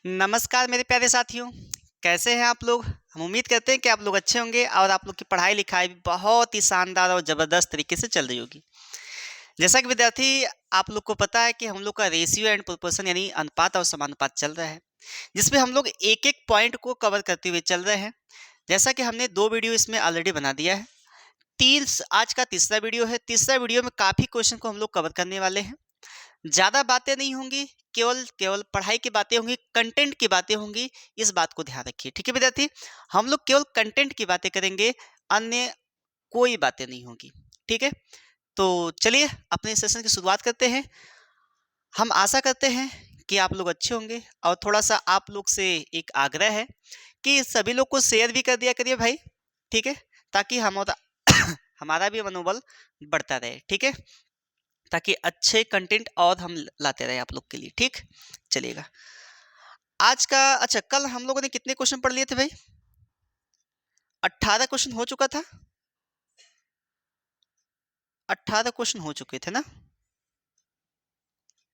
नमस्कार मेरे प्यारे साथियों, कैसे हैं आप लोग? हम उम्मीद करते हैं कि आप लोग अच्छे होंगे और आप लोग की पढ़ाई लिखाई भी बहुत ही शानदार और ज़बरदस्त तरीके से चल रही होगी। जैसा कि विद्यार्थी आप लोग को पता है कि हम लोग का रेशियो एंड प्रोपोर्शन यानी अनुपात और समानुपात चल रहा है, जिसमें हम लोग एक-एक पॉइंट को कवर करते हुए चल रहे हैं। जैसा कि हमने 2 वीडियो इसमें ऑलरेडी बना दिया है। आज का तीसरा वीडियो है। तीसरा वीडियो में काफ़ी क्वेश्चन को हम लोग कवर करने वाले हैं। ज़्यादा बातें नहीं होंगी, केवल केवल पढ़ाई की बातें होंगी, कंटेंट की बातें होंगी, इस बात को ध्यान रखिए। ठीक है विद्यार्थी? हम लोग केवल कंटेंट की बातें करेंगे, अन्य कोई बातें नहीं होंगी। ठीक है? तो चलिए अपने सेशन की शुरुआत करते हैं। हम आशा करते हैं कि आप लोग अच्छे होंगे और थोड़ा-सा आप लोग से एक आग्रह है कि सभी लोग को शेयर भी कर दिया करिए भाई, ठीक है? ताकि हमारा हमारा भी मनोबल बढ़ता रहे, ठीक है? ताकि अच्छे कंटेंट और हम लाते रहें आप लोग के लिए, ठीक? चलिएगा। कल हम लोगों ने कितने क्वेश्चन पढ़ लिए थे भाई? 18 क्वेश्चन हो चुका था? 18 क्वेश्चन हो चुके थे ना?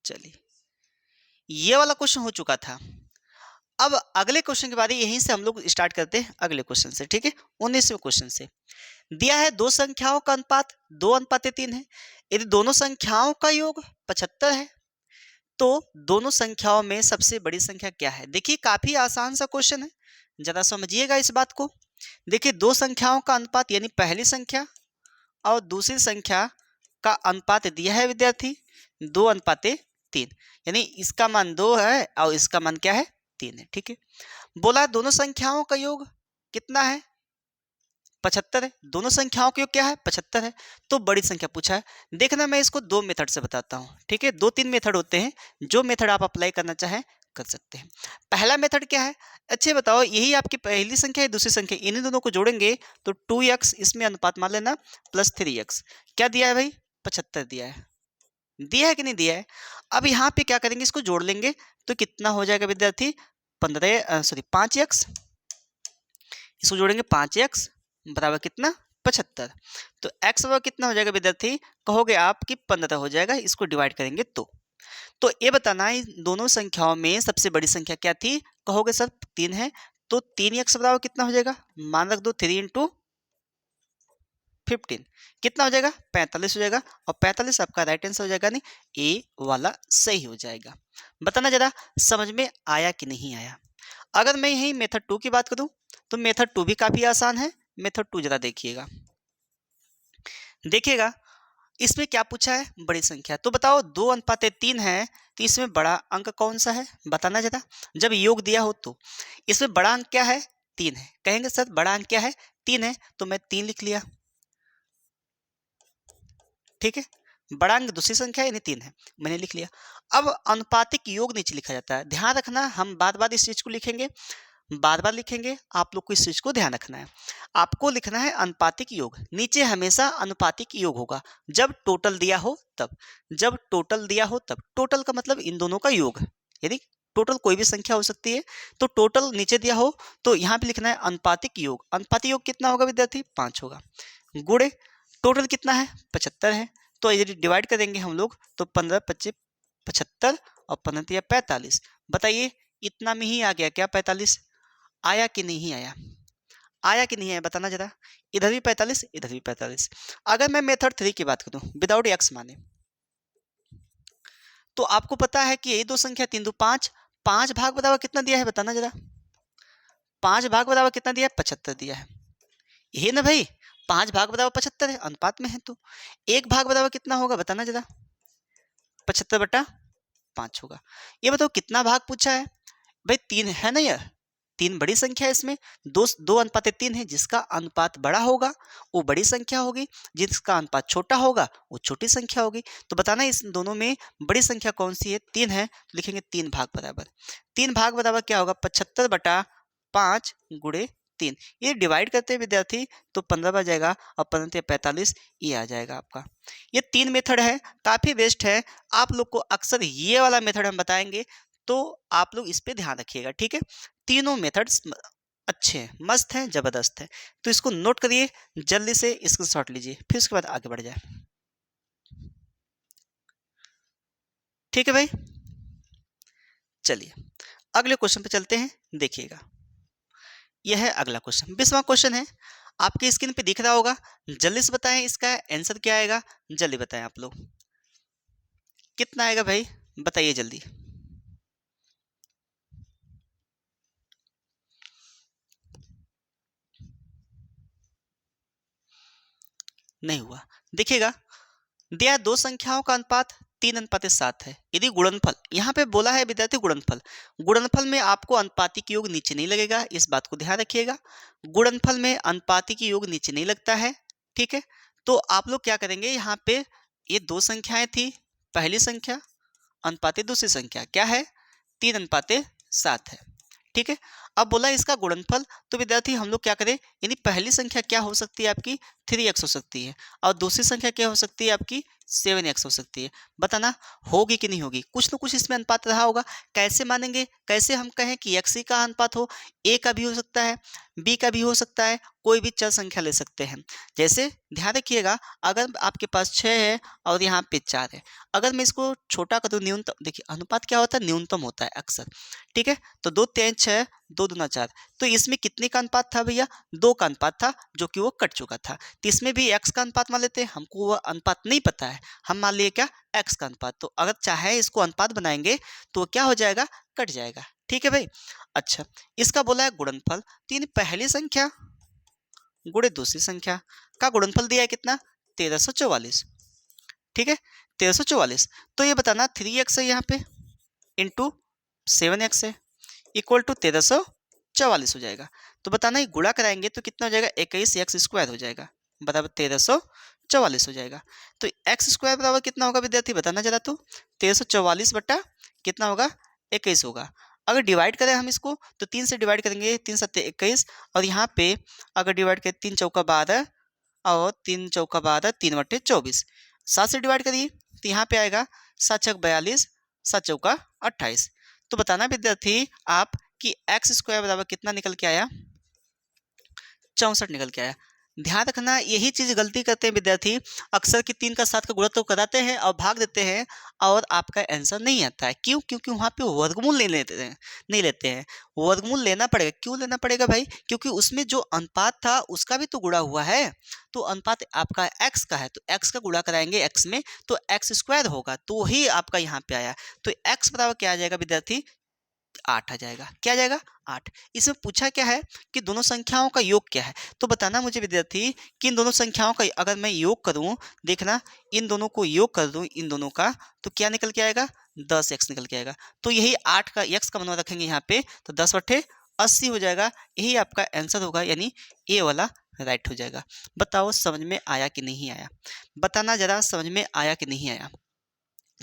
चलिए, ये वाला क्वेश्चन हो चुका था। अब अगले क्वेश्चन के बारे यहीं से हम लोग स्टार्ट करते हैं अगले क्वेश्चन से, ठीक है? 19वें क्वेश्चन से। दिया है 2 संख्याओं का अनुपात 2 अनुपात 3 है। यदि दोनों संख्याओं का योग 75 है, तो दोनों संख्याओं में सबसे बड़ी संख्या क्या है? देखिए काफी आसान सा क्वेश्चन है, जरा समझिएगा इस बात को। देखिए 2 संख्याओं का अनुपात यानी पहली संख्या और दूसरी संख्या का अनुपात दिया है विद्यार्थी 2 अनुपात 3, यानी इसका मान 2 है और इसका मान क्या है? 3 है। ठीक है, बोला दोनों संख्याओं का योग कितना है? 75 है। दोनों संख्याओं का योग क्या है? 75 है। तो बड़ी संख्या पूछा है। देखना मैं इसको 2 मेथड से बताता हूँ, ठीक है? 2-3 मेथड होते हैं, जो मेथड आप अप्लाई करना चाहें कर सकते हैं। पहला मेथड क्या है? अच्छे बताओ, यही आपकी पहली संख्या है, दूसरी संख्या, इन्हीं दोनों को जोड़ेंगे तो 2x इसमें अनुपात मान लेना प्लस 3x। क्या दिया है भाई? 75 दिया है। दिया है कि नहीं दिया है? अब यहाँ पे क्या करेंगे, इसको जोड़ लेंगे तो कितना हो जाएगा विद्यार्थी? 5x। इसको जोड़ेंगे 5x बराबर कितना? 75। तो x बराबर कितना हो जाएगा विद्यार्थी? कहोगे आप कि 15 हो जाएगा, इसको डिवाइड करेंगे तो ये बताना है इन दोनों संख्याओं में सबसे बड़ी संख्या क्या थी? कहोगे सर 3 है, तो 3x बराबर कितना हो जाएगा? मान रख दो 3 इंटू 15 कितना हो जाएगा? 45 हो जाएगा और 45 आपका राइट आंसर हो जाएगा, नहीं ए वाला सही हो जाएगा। बताना जरा समझ में आया कि नहीं आया। अगर मैं यही मेथड 2 की बात करूं तो मेथड 2 भी काफी आसान है। मेथड 2 जरा देखिएगा इसमें क्या पूछा है? बड़ी संख्या। तो बताओ 2 अनुपात 3 है, तो इसमें बड़ा अंक कौन सा है? बताना जरा। जब योग दिया हो तो इसमें बड़ा अंक क्या है? 3 है। कहेंगे सर बड़ा अंक क्या है? 3 है, तो मैं 3 लिख लिया, ठीक है? बड़ा अंक दूसरी संख्या यानी 3 है, मैंने लिख लिया। अब अनुपातिक योग नीचे लिखा जाता है। ध्यान रखना, हम बार-बार इस चीज को लिखेंगे, बार-बार लिखेंगे, आप लोग को इस चीज को ध्यान रखना है। आपको लिखना है अनुपातिक योग, नीचे हमेशा अनुपातिक योग होगा जब टोटल दिया हो तब। जब टोटल दिया हो तब, टोटल का मतलब इन दोनों का योग, यदि टोटल कोई भी संख्या हो सकती है तो टोटल नीचे दिया हो तो यहाँ पे लिखना है अनुपातिक योग। अनुपातिक योग कितना होगा विद्यार्थी? 5 होगा। गुणे टोटल कितना है? 75 है। तो यदि डिवाइड करेंगे हम लोग तो 15 25 75 और 15 45। बताइए इतना में ही आ गया क्या 45? आया कि नहीं आया? आया कि नहीं आया बताना जरा। इधर भी 45 इधर भी 45। अगर मैं मेथड 3 की बात करूं विदाउट x माने, तो आपको पता है कि यही दो संख्या 3 2 5, 5 भाग बराबर कितना दिया है बताना जरा। 5 भाग बराबर कितना दिया है? 75 दिया है, यही ना भाई? 5 भाग बराबर 75 है, अनुपात में है तो 1 भाग बराबर कितना होगा बताना जरा। 75/5 होगा। ये बताओ कितना भाग पूछा है भाई? 3 है ना यार, 3 बड़ी संख्या है। इसमें 2 अनुपात 3 है, जिसका अनुपात बड़ा होगा वो बड़ी संख्या होगी, जिसका अनुपात छोटा होगा वो छोटी संख्या होगी। तो बताना इस दोनों में बड़ी संख्या कौन सी है? 3 है, तो लिखेंगे 3 भाग बराबर। 3 भाग बराबर क्या होगा? 75/5 गुणे 3। ये डिवाइड करते हैं विद्यार्थी तो 15 बच जाएगा और 15 45 ये आ जाएगा आपका। ये 3 मेथड है, काफी बेस्ट है। आप लोग को अक्सर ये वाला मेथड हम बताएंगे, तो आप लोग इस पे ध्यान रखिएगा, ठीक है? तीनों मेथड्स अच्छे हैं, मस्त हैं, जबरदस्त हैं। तो इसको नोट करिए, जल्दी से स्क्रीनशॉट लीजिए, फिर उसके बाद आगे बढ़ जाए। ठीक है भाई, चलिए अगले क्वेश्चन पे चलते हैं, देखिएगा। यह है अगला क्वेश्चन, 20वां क्वेश्चन है, आपकी स्क्रीन पे दिख रहा होगा। जल्दी से बताएं इसका आंसर क्या आएगा, जल्दी बताएं आप लोग, कितना आएगा भाई, बताइए जल्दी। नहीं हुआ। देखिएगा, दिया दो संख्याओं का अनुपात 3:7 है, यदि गुणनफल, यहाँ पे बोला है विद्यार्थी गुणनफल, गुणनफल में आपको अनुपातिक योग नीचे नहीं लगेगा, इस बात को ध्यान रखिएगा। गुणनफल में अनुपातिक योग नीचे नहीं लगता है, ठीक है। तो आप लोग क्या करेंगे, यहाँ पे ये दो संख्याएं थी, पहली संख्या अनुपातिक दूसरी संख्या क्या है, 3:7 है, ठीक है। अब बोला इसका गुणनफल, तो विद्यार्थी हम लोग क्या करें, यानी पहली संख्या क्या हो सकती है आपकी 3x हो सकती है, और दूसरी संख्या क्या हो सकती है आपकी 7x हो सकती है। बताना होगी कि नहीं होगी, कुछ ना कुछ इसमें अनुपात रहा होगा। कैसे मानेंगे, कैसे हम कहें कि x ही का अनुपात हो, a का भी हो सकता है, b का भी हो सकता है, कोई भी चर संख्या ले सकते हैं। जैसे ध्यान रखिएगा, अगर आपके पास 6 है और यहाँ पे 4 है, अगर मैं इसको छोटा कर दूं, न्यूनतम, देखिए अनुपात क्या होता है, न्यूनतम होता है अक्सर, ठीक है। तो 2 3 6, 2 दूना 4, तो इसमें कितने का अनुपात था भैया, 2 का अनुपात था, जो कि वो कट चुका था। तो इसमें भी x का अनुपात मान लेते हैं, हमको वो अनुपात नहीं पता है, हम मान लिए क्या x का अनुपात, तो अगर चाहे इसको अनुपात बनाएंगे तो क्या हो जाएगा, कट जाएगा, ठीक है भाई। अच्छा, इसका बोला है गुणनफल, तो यानी पहली संख्या गुणे दूसरी संख्या का गुणनफल दिया है कितना, 1344, ठीक है, 1344। तो ये बताना 3x है यहाँ पे इंटू 7x है, इक्वल टू 1344 हो जाएगा। तो बताना ये गुणा कराएंगे तो कितना हो जाएगा, 21x² हो जाएगा, बराबर 1344 हो जाएगा। तो x² बराबर कितना होगा विद्यार्थी, बताना जरा, तो 1344 बटा कितना होगा, 21 होगा। अगर डिवाइड करें हम इसको, तो 3 से डिवाइड करेंगे, 3 7 21, और यहाँ पे अगर डिवाइड करें 3 चौका 12 और 3 चौका 12, 3 बटे 24, 7 से डिवाइड करिए तो यहाँ पे आएगा 7 छक 42, 7 चौका 28। तो बताना विद्यार्थी आप कि x² बराबर कितना निकल के आया, 64 निकल के आया। ध्यान रखना, यही चीज गलती करते हैं विद्यार्थी, अक्सर कि 3 का 7 का गुणा तो कराते हैं और भाग देते हैं, और आपका आंसर नहीं आता है। क्यों, क्योंकि वहाँ पे वर्गमूल नहीं लेते हैं। वर्गमूल लेना पड़ेगा, क्यों लेना पड़ेगा भाई, क्योंकि उसमें जो अनुपात था उसका भी तो गुणा हुआ है, तो अनुपात आपका x का है, तो x का गुणा कराएंगे x में, तो x² होगा, तो ही आपका यहाँ पे आया। तो x बराबर क्या आ जाएगा विद्यार्थी, 8 आ जाएगा, क्या आ जाएगा, 8। इसमें पूछा क्या है कि दोनों संख्याओं का योग क्या है, तो बताना मुझे विद्यार्थी कि इन दोनों संख्याओं का अगर मैं योग करूं, देखना इन दोनों को योग कर दूं, इन दोनों का, तो क्या निकल के आएगा, 10x निकल के आएगा। तो यही 8 का x का मान रखेंगे यहाँ पे, तो 10 बटे 80 हो जाएगा, यही आपका आंसर होगा, यानी ए वाला राइट हो जाएगा। बताओ समझ में आया कि नहीं आया, बताना जरा समझ में आया कि नहीं आया।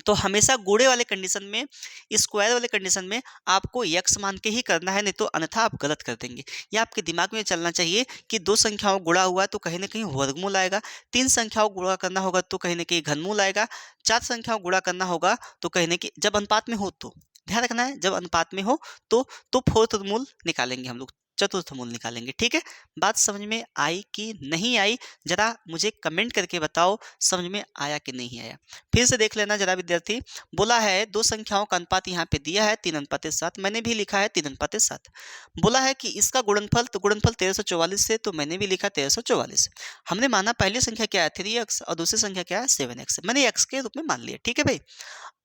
तो हमेशा गुणे वाले कंडीशन में, स्क्वायर वाले कंडीशन में आपको x मान के ही करना है, नहीं तो अन्यथा आप गलत कर देंगे। ये आपके दिमाग में चलना चाहिए कि 2 संख्याओं गुणा हुआ तो कहीं ना कहीं वर्गमूल आएगा, 3 संख्याओं गुणा करना होगा तो कहीं ना कहीं घनमूल आएगा, 4 संख्याओं गुणा करना होगा तो कहीं ना कहीं, जब अनुपात में हो तो ध्यान रखना है, जब अनुपात में हो तो फोर्थ मूल निकालेंगे हम लोग, चतुर्थ मूल निकालेंगे, ठीक है। बात समझ में आई कि नहीं आई, जरा मुझे कमेंट करके बताओ समझ में आया कि नहीं आया। फिर से देख लेना जरा विद्यार्थी, बोला है दो संख्याओं का अनुपात यहाँ पे दिया है 3:7, मैंने भी लिखा है 3:7। बोला है कि इसका गुणनफल, तो गुणनफल 1344 से, तो मैंने भी लिखा 1344। हमने माना पहली संख्या क्या है 3x और दूसरी संख्या क्या है 7x, मैंने x के रूप में मान लिया, ठीक है भाई।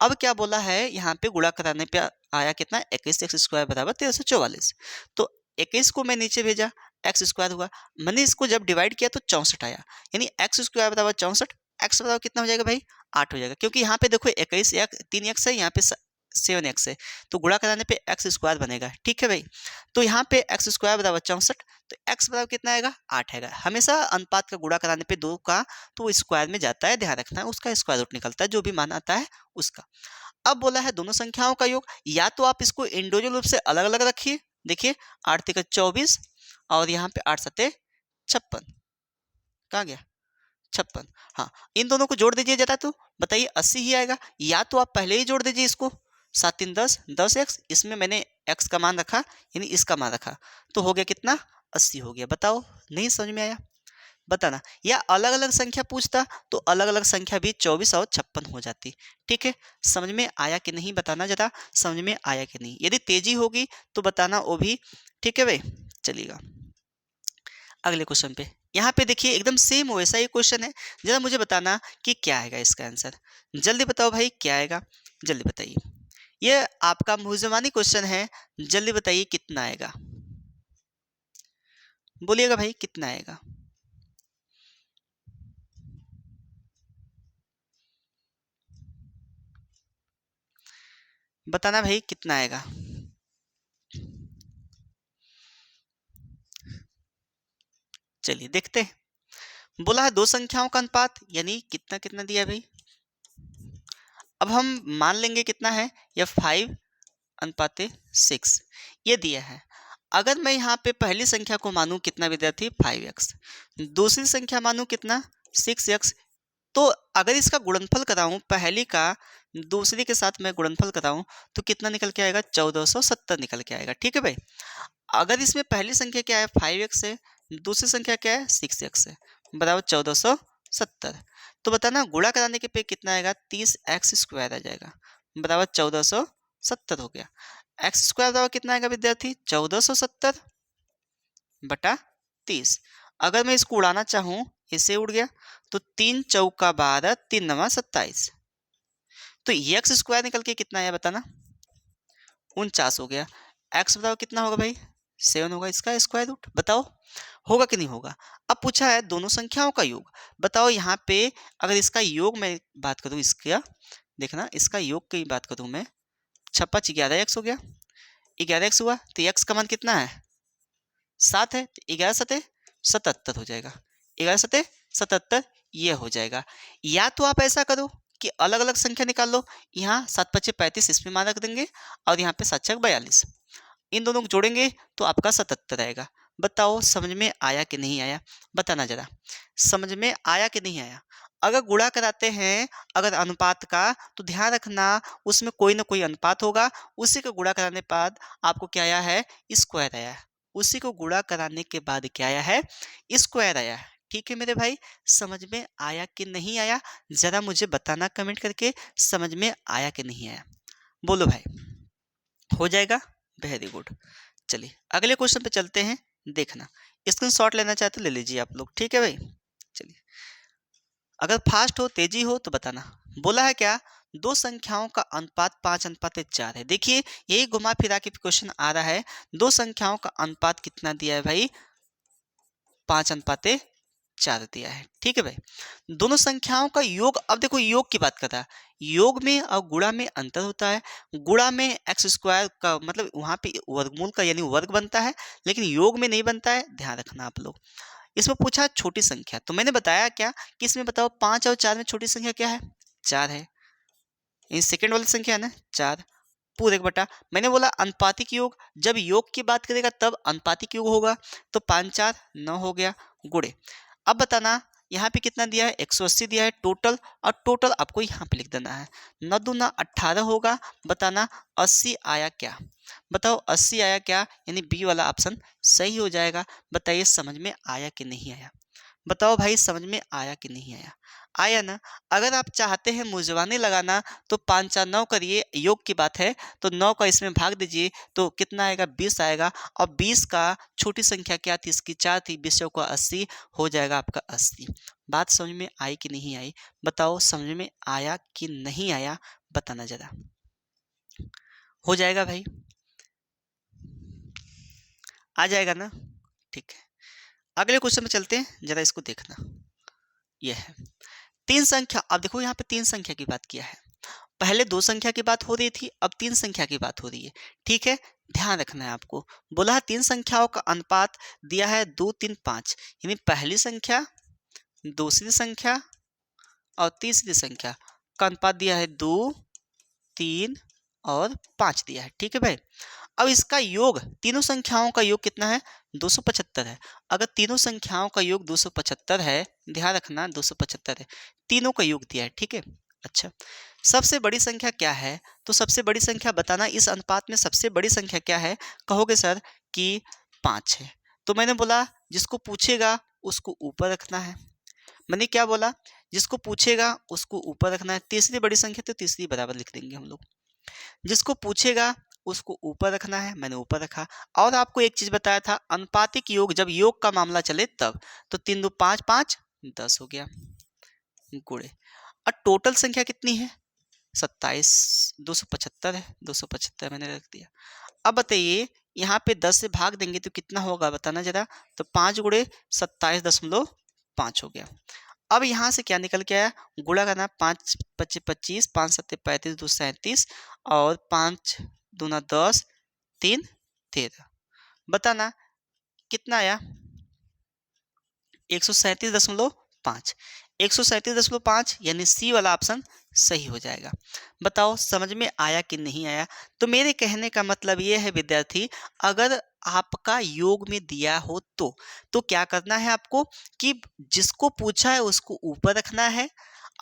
अब क्या बोला है, यहाँ पे गुणा कराने पे आया कितना, 21x² बराबर 1344। तो 21 को मैं नीचे भेजा, x² हुआ, मैंने इसको जब डिवाइड किया तो 64 आया, यानी x² बराबर 64, x बराबर कितना हो जाएगा भाई, 8 हो जाएगा, क्योंकि यहाँ पे देखो 21 3x है, यहाँ पे 7x है, तो गुणा कराने पे x² बनेगा, ठीक है भाई। तो यहाँ पे x² बराबर 64, तो x बराबर कितना आएगा, 8 आएगा। हमेशा अनुपात का गुणा कराने पे 2 का तो वो स्क्वायर में जाता है, ध्यान रखना है, उसका स्क्वायर रूट निकलता है, जो भी मान आता है उसका। अब बोला है दोनों संख्याओं का योग, या तो आप इसको इंडिविजुअल रूप से अलग अलग रखिए, देखिए 8 तिका 24 और यहाँ पे 8 सत्ते 56, कहाँ गया 56, हाँ इन दोनों को जोड़ दीजिए जरा, तो बताइए 80 ही आएगा। या तो आप पहले ही जोड़ दीजिए इसको, 7 3 10, 10x, इसमें मैंने x का मान रखा, यानी इसका मान रखा, तो हो गया कितना 80 हो गया। बताओ नहीं समझ में आया, बताना। या अलग अलग संख्या पूछता तो अलग अलग संख्या भी 24 और 56 हो जाती। ठीक है, समझ में आया कि नहीं बताना जरा, समझ में आया कि नहीं। यदि तेजी होगी तो बताना वो भी। ठीक है भाई, चलिएगा अगले क्वेश्चन पे। यहाँ पे देखिए एकदम सेम वैसा ही क्वेश्चन है, जरा मुझे बताना कि क्या आएगा इसका आंसर। जल्दी बताओ भाई क्या आएगा, जल्दी बताइए। ये आपका मुहजमानी क्वेश्चन है, जल्दी बताइए कितना आएगा, बोलिएगा भाई कितना आएगा। बताना भाई कितना आएगा। चलिए देखते हैं। बोला है दो संख्याओं का अनुपात, यानी कितना कितना दिया है भाई। अब हम मान लेंगे कितना है, या 5:6 ये दिया है। अगर मैं यहाँ पे पहली संख्या को मानूं कितना विद्यार्थी, 5x, दूसरी संख्या मानूं कितना, 6x, तो अगर इसका गुणनफल कराऊं, पहली का दूसरी के साथ मैं गुणनफल कराऊं तो कितना निकल के आएगा, 1470 निकल के आएगा। ठीक है भाई, अगर इसमें पहली संख्या क्या है, 5x है, दूसरी संख्या क्या है, 6x है, बराबर 1470। तो बताना गुणा कराने के पे कितना आएगा, 30x² आ जाएगा, बराबर 1470 हो गया। x² बराबर कितना आएगा विद्यार्थी, 1470 बटा 30। अगर मैं इसको उड़ाना चाहूँ, इससे उड़ गया, तो 3 चौका 12, 3 नवा 27, तो x² निकल के कितना आया बताना, 49 हो गया। x बताओ कितना होगा भाई, 7 होगा, इसका स्क्वायर रूट बताओ होगा कि नहीं होगा। अब पूछा है दोनों संख्याओं का योग, बताओ यहाँ पे अगर इसका योग मैं बात करूँ, इसका देखना, इसका योग की बात करूँ मैं, 56 11x हो गया, 11x हुआ, तो x का मान कितना है, 7 है, तो 11 7 77 हो जाएगा, 11 7 77 ये हो जाएगा। या तो आप ऐसा करो कि अलग अलग संख्या निकाल लो, यहाँ 7 5 35 इसमें मान रख देंगे, और यहाँ पे 7 6 42, इन दोनों को जोड़ेंगे तो आपका 77 आएगा। बताओ समझ में आया कि नहीं आया, बताना जरा, समझ में आया कि नहीं आया। अगर गुणा कराते हैं अगर अनुपात का, तो ध्यान रखना उसमें कोई ना कोई अनुपात होगा, उसी को गुणा कराने के बाद आपको क्या आया है, स्क्वायर आया है, उसी को गुणा कराने के बाद क्या आया है, स्क्वायर आया है। ठीक है मेरे भाई, समझ में आया कि नहीं आया, जरा मुझे बताना कमेंट करके, समझ में आया कि नहीं आया, बोलो भाई, हो जाएगा, वेरी गुड। चलिए अगले क्वेश्चन पे चलते हैं, देखना स्क्रीनशॉट लेना चाहते ले लीजिए आप लोग। ठीक है भाई, चलिए अगर फास्ट हो तेजी हो तो बताना। बोला है क्या, दो संख्याओं का अनुपात 5:4 है। देखिए यही घुमा फिरा के क्वेश्चन आ रहा है, दो संख्याओं का अनुपात कितना दिया है भाई, 5:4 दिया है। ठीक है भाई, दोनों संख्याओं का योग, अब देखो योग की बात कर रहा है, योग में और गुणा में अंतर होता है। गुणा में x² का मतलब वहां पे वर्गमूल का यानी वर्ग बनता है, लेकिन योग में नहीं बनता है, ध्यान रखना आप लोग। इसमें पूछा छोटी संख्या, तो मैंने बताया क्या कि इसमें बताओ 5 और 4 में छोटी संख्या क्या है, 4 है, ये सेकेंड वाली संख्या है ना 4, पूरे का बटा, मैंने बोला अनुपातिक योग, जब योग की बात करेगा तब अनुपातिक योग होगा, तो 5 4 9 हो गया, गुणे। अब बताना यहाँ पे कितना दिया है, 180 दिया है टोटल, और टोटल आपको यहाँ पे लिख देना है, 9 दूना 18 होगा, बताना 80 आया क्या, बताओ 80 आया क्या, यानी बी वाला ऑप्शन सही हो जाएगा। बताइए समझ में आया कि नहीं आया, बताओ भाई समझ में आया कि नहीं आया, आया ना। अगर आप चाहते हैं मुजवानी लगाना तो 5 4 9 करिए, योग की बात है, तो 9 का इसमें भाग दीजिए तो कितना आएगा, 20 आएगा, और 20 का छोटी संख्या क्या थी, इसकी 4 थी, 20 का 80 हो जाएगा आपका 80। बात समझ में आई कि नहीं आई, बताओ समझ में आया कि नहीं आया, बताना जरा, हो जाएगा भाई, आ जाएगा ना। ठीक है अगले क्वेश्चन में चलते हैं, जरा इसको देखना, यह है तीन संख्या। अब देखो यहाँ पे तीन संख्या की बात किया है, पहले दो संख्या की बात हो रही थी, अब तीन संख्या की बात हो रही है। ठीक है ध्यान रखना है आपको, बोला है तीन संख्याओं का अनुपात दिया है 2 3 5, यानी पहली संख्या, दूसरी संख्या और तीसरी संख्या का अनुपात दिया है 2 3 और 5 दिया है। ठीक है भाई, अब इसका योग, तीनों संख्याओं का योग कितना है, 275 है। अगर तीनों संख्याओं का योग 275 है, ध्यान रखना 275 है, तीनों का योग दिया है। ठीक है अच्छा, सबसे बड़ी संख्या क्या है, तो सबसे बड़ी संख्या बताना, इस अनुपात में सबसे बड़ी संख्या क्या है, कहोगे सर कि 5 है। तो मैंने बोला जिसको पूछेगा उसको ऊपर रखना है। मैंने क्या बोला, जिसको पूछेगा उसको ऊपर रखना है। तीसरी बड़ी संख्या तो तीसरी बराबर लिख देंगे हम लोग। जिसको पूछेगा उसको ऊपर रखना है, मैंने ऊपर रखा। और आपको एक चीज बताया था, अनुपातिक योग जब योग का मामला चले तब, तो 3 2 5 5 10 हो गया गुणे। और टोटल संख्या कितनी है, 27, 275 है, 275 मैंने रख दिया। अब बताइए यहाँ पे 10 से भाग देंगे तो कितना होगा बताना जरा, तो 5 गुणे 27.5 हो गया। अब यहाँ से क्या निकल के आया, गुणा करना, 5 25 25, 5 7 35, 2 37 और 5 दूना 10, 3 13। बताना कितना आया, 137.5। 137.5 यानी सी वाला ऑप्शन सही हो जाएगा। बताओ समझ में आया कि नहीं आया। तो मेरे कहने का मतलब ये है विद्यार्थी, अगर आपका योग में दिया हो तो क्या करना है आपको कि जिसको पूछा है उसको ऊपर रखना है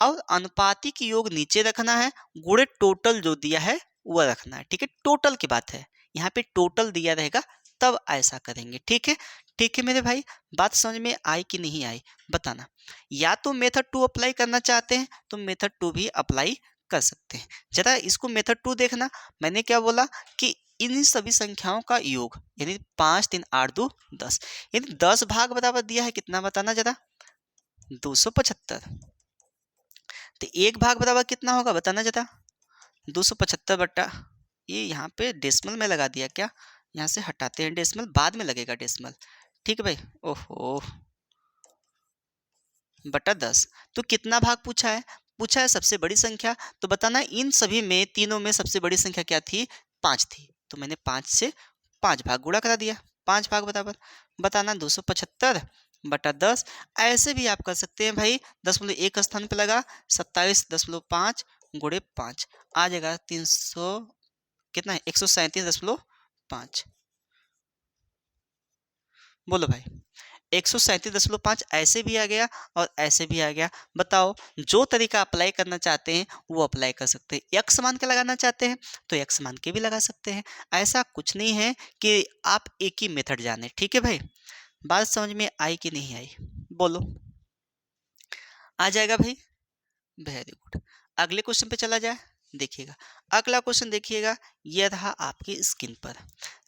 और अनुपातिक योग नीचे रखना है, गुणे टोटल जो दिया है वह रखना है। ठीक है, टोटल की बात है, यहाँ पे टोटल दिया रहेगा तब ऐसा करेंगे। ठीक है, ठीक है मेरे भाई, बात समझ में आई कि नहीं आई बताना। या तो मेथड 2 अप्लाई करना चाहते हैं तो मेथड 2 भी अप्लाई कर सकते हैं। जरा इसको मेथड 2 देखना, मैंने क्या बोला कि इन सभी संख्याओं का योग यानी 5 3 8 2 10, यानी 10 भाग बराबर दिया है कितना बताना जरा, 275। तो एक भाग बराबर कितना होगा बताना जरा, 275 बट्टा, ये यहाँ पे डेसिमल में लगा दिया क्या, यहाँ से हटाते हैं डेसिमल, बाद में लगेगा डेसिमल। ठीक है भाई, ओहो, बटा 10। तो कितना भाग पूछा है, पूछा है सबसे बड़ी संख्या। तो बताना इन सभी में, तीनों में सबसे बड़ी संख्या क्या थी, 5 थी। तो मैंने 5 से 5 भाग गुणा करा दिया, 5 भाग बराबर। बताना 275 बटा 10। ऐसे भी आप कर सकते हैं भाई, 10.1 स्थान पे लगा, 27.5 गुणे 5 आ जाएगा 300, कितना है 137.5। बोलो भाई, 137.5 ऐसे भी आ गया और ऐसे भी आ गया। बताओ जो तरीका अप्लाई करना चाहते हैं वो अप्लाई कर सकते हैं। एक्स मान के लगाना चाहते हैं तो एक्स मान के भी लगा सकते हैं। ऐसा कुछ नहीं है कि आप एक ही मेथड जाने। ठीक है भाई, बात समझ में आई कि नहीं आई बोलो, आ जाएगा भाई, वेरी गुड। अगले क्वेश्चन पे चला जाए, देखिएगा अगला क्वेश्चन, देखिएगा यह रहा आपकी स्क्रीन पर,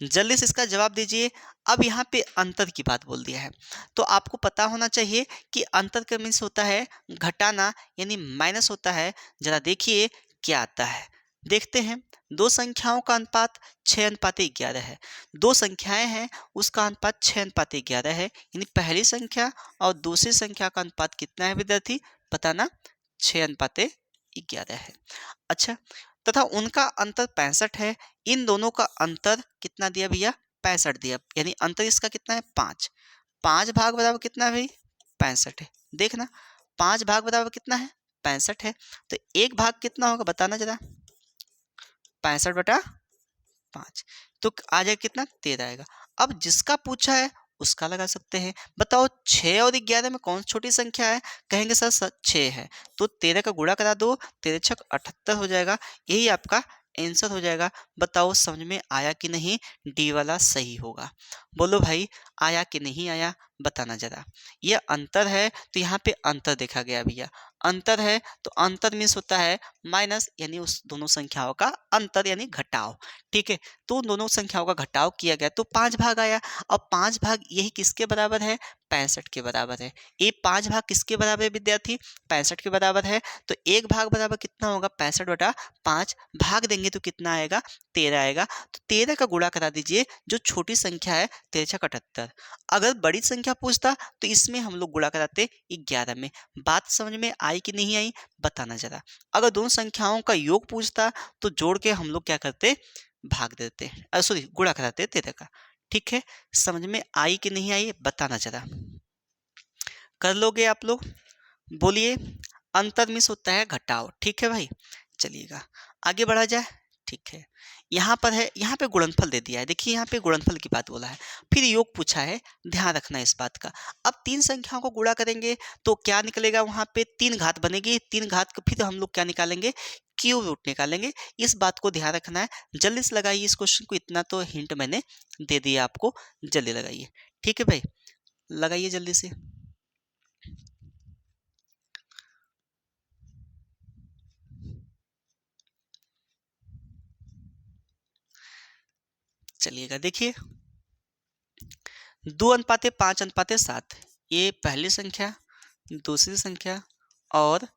जल्दी से इसका जवाब दीजिए। अब यहाँ पे अंतर की बात बोल दिया है तो आपको पता होना चाहिए कि अंतर का मीन्स होता है घटाना यानी माइनस होता है। जरा देखिए क्या आता है, देखते हैं। दो संख्याओं का अनुपात 6:11 है। दो संख्याएं हैं उसका अनुपात 6:11 है, यानी पहली संख्या और दूसरी संख्या का अनुपात कितना है विद्यार्थी बताना, 6:11 है। अच्छा, तथा उनका अंतर 65 है। इन दोनों का अंतर कितना दिया भैया, 65 दिया, यानी अंतर इसका कितना है 5। 5 भाग बराबर कितना है भाई, 65 है। देखना 5 भाग बराबर कितना है, 65 है। तो एक भाग कितना होगा बताना जरा, 65/5, तो आ जाएगा कितना, 13 आएगा। अब जिसका पूछा है उसका लगा सकते हैं। बताओ 6 और 11 में कौन सी छोटी संख्या है, कहेंगे सर 6 है, तो 13 का गुणा करा दो, 13 छक 78 हो जाएगा, यही आपका आंसर हो जाएगा। बताओ समझ में आया कि नहीं, डी वाला सही होगा। बोलो भाई, आया कि नहीं आया बताना जरा। यह अंतर है तो यहाँ पे अंतर देखा गया भैया, अंतर है तो अंतर मीन्स होता है माइनस, यानी उस दोनों संख्याओं का अंतर यानी घटाव। ठीक है, तो उन दोनों संख्याओं का घटाव किया गया तो 5 भाग आया। अब 5 भाग यही किसके बराबर है, 65 के बराबर है। ये 5 भाग किसके बराबर है विद्यार्थी, 65 के बराबर है। तो एक भाग बराबर कितना होगा, 65/5, भाग देंगे तो कितना आएगा, 13 आएगा। तो 13 का गुणा करा दीजिए, जो छोटी संख्या है 13 छक 78। अगर बड़ी संख्या पूछता तो इसमें हम लोग गुणा कराते 11 में। बात समझ में आई कि नहीं आई बताना जरा। अगर दोनों संख्याओं का योग पूछता तो जोड़ के हम लोग क्या करते, भाग देते, सॉरी गुणा कराते 13 का। ठीक है, समझ में आई कि नहीं आई बताना जरा, कर लोगे आप लोग, बोलिए। अंतर मिस होता है घटाव। ठीक है भाई, चलिएगा आगे बढ़ा जाए। ठीक है, यहाँ पर है, यहाँ पे गुणनफल दे दिया है, देखिए यहाँ पे गुणनफल की बात बोला है, फिर योग पूछा है, ध्यान रखना इस बात का। अब तीन संख्याओं को गुणा करेंगे तो क्या निकलेगा, वहाँ पे 3 घात बनेगी, 3 घात को फिर हम लोग क्या निकालेंगे, क्यूब रूट निकालेंगे। इस बात को ध्यान रखना है। जल्दी से लगाइए इस क्वेश्चन को, इतना तो हिंट मैंने दे दिया आपको, जल्दी लगाइए। ठीक है भाई, लगाइए जल्दी से। चलिएगा देखिए, 2:5:7 ये पहली संख्या, दूसरी संख्या और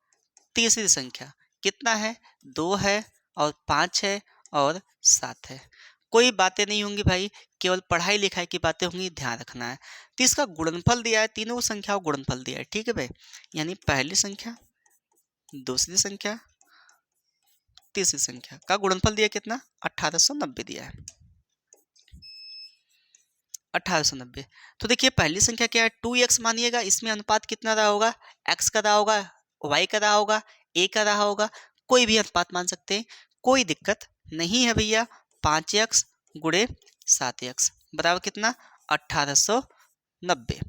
तीसरी संख्या कितना है, 2 है और 5 है और 7 है। कोई बातें नहीं होंगी भाई, केवल पढ़ाई लिखाई की बातें होंगी, ध्यान रखना है। तो इसका गुणनफल दिया है, तीनों संख्याओं का गुणनफल दिया है, ठीक है भाई। यानी पहली संख्या, दूसरी संख्या, तीसरी संख्या का गुणनफल दिया कितना, 1890 दिया है, 1890। तो देखिए पहली संख्या क्या है, 2x मानिएगा, इसमें अनुपात कितना रहा होगा, x का रहा होगा, y का रहा होगा, a का रहा होगा, कोई भी अनुपात मान सकते हैं, कोई दिक्कत नहीं है भैया। 5x गुणे 7x बराबर कितना, 1890।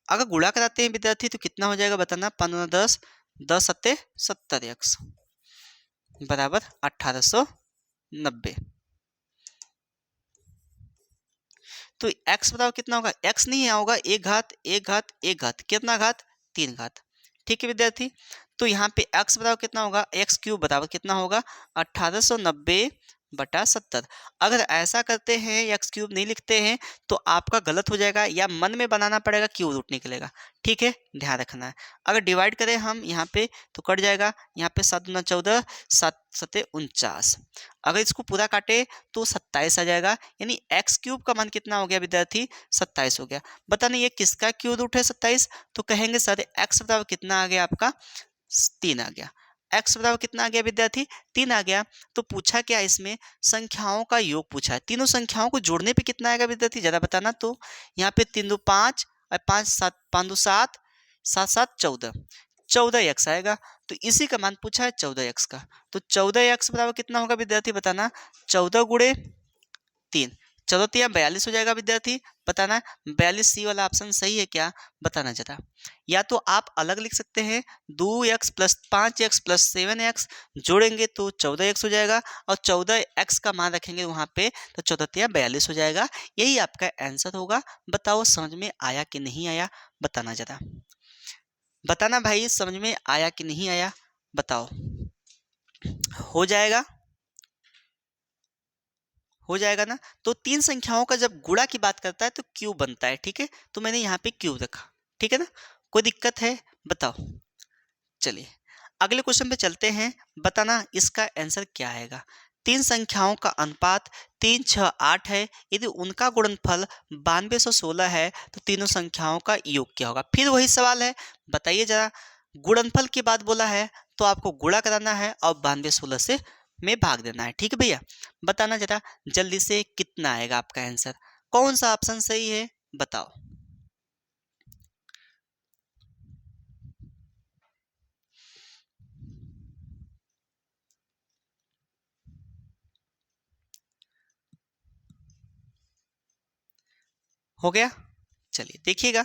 अगर गुणा कराते हैं विद्यार्थी तो कितना हो जाएगा बताना, 15 10 10 सत्ते 70x बराबर 1890। तो x बराबर कितना होगा, x नहीं होगा, एक घात एक घात एक घात, कितना घात, 3 घात, ठीक है विद्यार्थी। तो यहाँ पे x बराबर कितना होगा, एक्स क्यूब बराबर कितना होगा, 1890/70। अगर ऐसा करते हैं, एक्स क्यूब नहीं लिखते हैं तो आपका गलत हो जाएगा, या मन में बनाना पड़ेगा, क्यूब रूट निकलेगा, ठीक है, ध्यान रखना है। अगर डिवाइड करें हम यहाँ पे तो कट जाएगा, यहाँ पे 7 दूना 14, 7 सत्ते 49। अगर इसको पूरा काटे तो 27 आ जाएगा, यानी एक्स क्यूब का मान कितना हो गया विद्यार्थी, 27 हो गया। बताना ये किसका क्यूब रूट है 27, तो कहेंगे सर एक्स बराबर कितना आ गया आपका, 3 आ गया। x बराबर कितना आ गया विद्यार्थी, 3 आ गया। तो पूछा क्या इसमें, संख्याओं का योग पूछा है, तीनों संख्याओं को जोड़ने पे कितना आएगा विद्यार्थी, जरा बताना। तो यहाँ पे 3 2 5 और 5 7 5 2 7 7 7 14, 14x आएगा। तो इसी का मान पूछा है 14x का। तो 14x बराबर कितना होगा विद्यार्थी बताना, 14 गुणे 3, 14 3 42 हो जाएगा विद्यार्थी, बताना 42 सी वाला ऑप्शन सही है क्या, बताना जरा। या तो आप अलग लिख सकते हैं, 2x + 5x + 7x जोड़ेंगे तो 14x हो जाएगा, और 14x का मान रखेंगे वहाँ पे तो 14 3 42 हो जाएगा। यही आपका आंसर होगा। बताओ समझ में आया कि नहीं आया, बताना जरा, बताना भाई समझ में आया कि नहीं आया, बताओ। हो जाएगा, हो जाएगा ना। तो तीन संख्याओं का जब गुणा की बात करता है तो क्यूब बनता है, ठीक है। तो मैंने यहाँ पे क्यूब रखा, ठीक है ना, कोई दिक्कत है, बताओ। चलिए अगले क्वेश्चन पे चलते हैं, बताना इसका आंसर क्या आएगा। तीन संख्याओं का अनुपात 3 6 8 है, यदि उनका गुणनफल 9216 है तो तीनों संख्याओं का योग क्या होगा। फिर वही सवाल है, बताइए जरा। गुणनफल की बात बोला है तो आपको गुणा कराना है और 9216 से में भाग देना है, ठीक है भैया। बताना जरा जल्दी से कितना आएगा आपका आंसर, कौन सा ऑप्शन सही है, बताओ। हो गया, चलिए देखिएगा।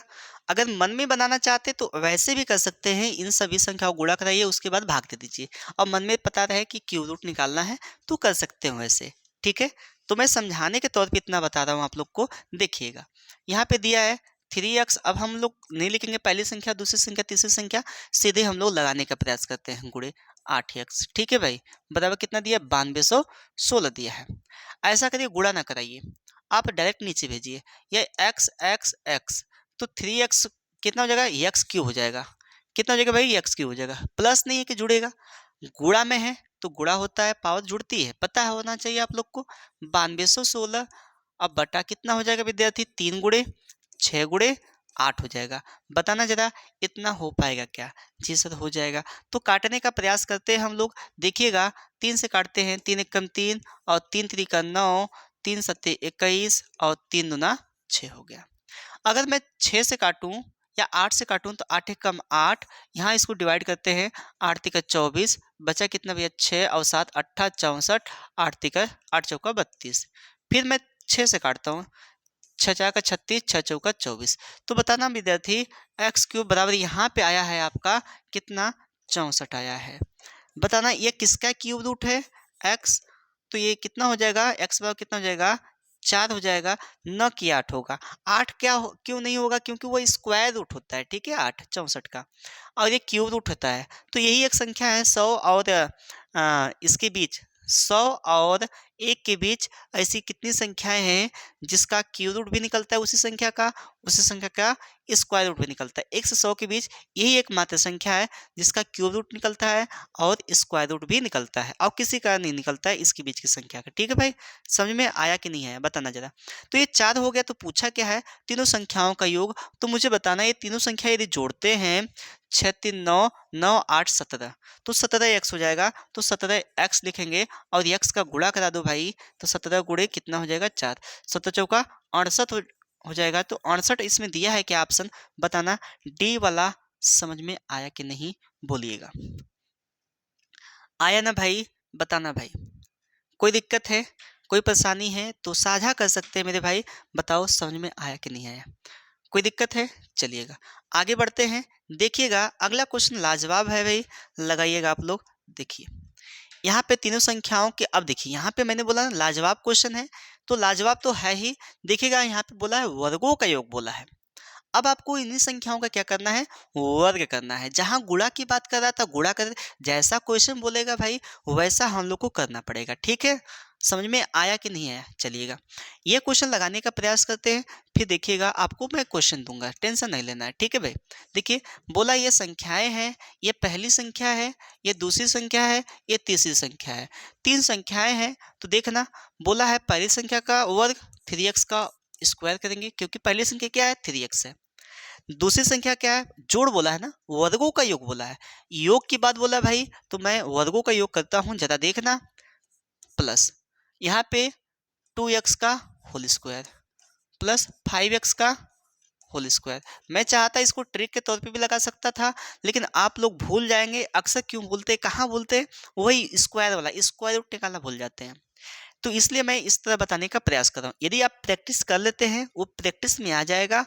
अगर मन में बनाना चाहते तो वैसे भी कर सकते हैं, इन सभी संख्याओं को गुणा कराइए उसके बाद भाग दे दीजिए, और मन में पता रहे कि क्यूब रूट निकालना है तो कर सकते हो वैसे, ठीक है। तो मैं समझाने के तौर पे इतना बता रहा हूँ आप लोग को, देखिएगा। यहाँ पे दिया है 3x, अब हम लोग नहीं लिखेंगे पहली संख्या दूसरी संख्या तीसरी संख्या, सीधे हम लोग लगाने का प्रयास करते हैं, गुणे 8x, ठीक है भाई, बराबर कितना दिया, 9216 दिया है। ऐसा करिए गुणा ना कराइए, आप डायरेक्ट नीचे भेजिए, ये x x x, तो 3x कितना हो जाएगा, एक्स क्यूब हो जाएगा, कितना हो जाएगा भाई, एक्स क्यूब हो जाएगा। प्लस नहीं है कि जुड़ेगा, गुणा में है तो गुणा होता है, पावर जुड़ती है, पता है होना चाहिए आप लोग को। 9216 अब बटा कितना हो जाएगा विद्यार्थी, 3 गुणे 6 गुणे 8 हो जाएगा। बताना जरा इतना हो पाएगा क्या, जी सर हो जाएगा। तो काटने का प्रयास करते हैं हम लोग, देखिएगा 3 से काटते हैं, 3 एकम 3 और 3 3 9, 3 सत्ते 21 और 3 दूना 6 हो गया। अगर मैं 6 से काटूं या 8 से काटूं तो 8 एकम 8, यहाँ इसको डिवाइड करते हैं, 8 तिका 24, बचा कितना भैया 6 और 7 8 64, 8 तिका 8 चौका 32। फिर मैं 6 से काटता हूँ, 6 चार का 36, 6 चौका 24। तो बताना विद्यार्थी एक्स क्यूब बराबर यहाँ पे आया है आपका कितना, 64 आया है। बताना ये किसका क्यूब रूट है, एक्स, तो ये कितना हो जाएगा, एक्स बराबर कितना हो जाएगा, 4 हो जाएगा, न कि 8 होगा। 8 क्यों नहीं होगा, क्योंकि वो स्क्वायर रूट होता है, ठीक है, 8 64 का, और ये क्यूब रूट होता है। तो यही एक संख्या है 100 और इसके बीच 100 और 1 के बीच ऐसी कितनी संख्याएं हैं जिसका क्यूब रूट भी निकलता है उसी संख्या का स्क्वायर रूट भी निकलता है। 1 से 100 के बीच यही एकमात्र संख्या है जिसका क्यूब रूट निकलता है और स्क्वायर रूट भी निकलता है, और किसी का नहीं निकलता है इसके बीच की संख्या का। ठीक है भाई, समझ में आया कि नहीं आया बताना जरा। तो ये 4 हो गया, तो पूछा क्या है, तीनों संख्याओं का योग। तो मुझे बताना ये तीनों संख्या यदि जोड़ते हैं 6 3 9 9 8 17, तो 17x हो जाएगा। तो 17x लिखेंगे और x का गुणा करा दो भाई, तो 17 गुणे कितना हो जाएगा 4, 17 चौका 68 हो जाएगा। तो 68 इसमें दिया है क्या ऑप्शन, बताना। डी वाला समझ में आया कि नहीं बोलिएगा। आया ना भाई, बताना भाई। कोई दिक्कत है, कोई परेशानी है तो साझा कर सकते हैं मेरे भाई, बताओ समझ में आया कि नहीं आया। कोई दिक्कत है, चलिएगा आगे बढ़ते हैं। देखिएगा अगला क्वेश्चन लाजवाब है भाई, लगाइएगा आप लोग। देखिए यहाँ पे तीनों संख्याओं के, अब देखिए यहाँ पे मैंने बोला ना लाजवाब क्वेश्चन है, तो लाजवाब तो है ही। देखिएगा यहाँ पे बोला है वर्गों का योग बोला है। अब आपको इन्हीं संख्याओं का क्या करना है, वर्ग करना है। जहां गुणा की बात कर रहा था गुणा कर, जैसा क्वेश्चन बोलेगा भाई वैसा हम लोग को करना पड़ेगा। ठीक है, समझ में आया कि नहीं आया। चलिएगा ये क्वेश्चन लगाने का प्रयास करते हैं, फिर देखिएगा आपको मैं क्वेश्चन दूंगा, टेंशन नहीं लेना है। ठीक है भाई, देखिए बोला ये संख्याएं हैं, ये पहली संख्या है, ये दूसरी संख्या है, ये तीसरी संख्या है, 3 संख्याएं हैं। तो देखना बोला है पहली संख्या का वर्ग 3x का स्क्वायर करेंगे, क्योंकि पहली संख्या क्या है 3x है। दूसरी संख्या क्या है, जोड़ बोला है ना, वर्गों का योग बोला है। योग की बात बोला है भाई, तो मैं वर्गों का योग करता हूं, जरा देखना। प्लस यहाँ पे 2x का होल स्क्वायर प्लस 5x का होल स्क्वायर। मैं चाहता इसको ट्रिक के तौर पे भी लगा सकता था, लेकिन आप लोग भूल जाएंगे। अक्सर क्यों भूलते, कहाँ भूलते, वही स्क्वायर वाला, स्क्वायर रूट निकालना भूल जाते हैं। तो इसलिए मैं इस तरह बताने का प्रयास कर रहा हूँ। यदि आप प्रैक्टिस कर लेते हैं, वो प्रैक्टिस में आ जाएगा,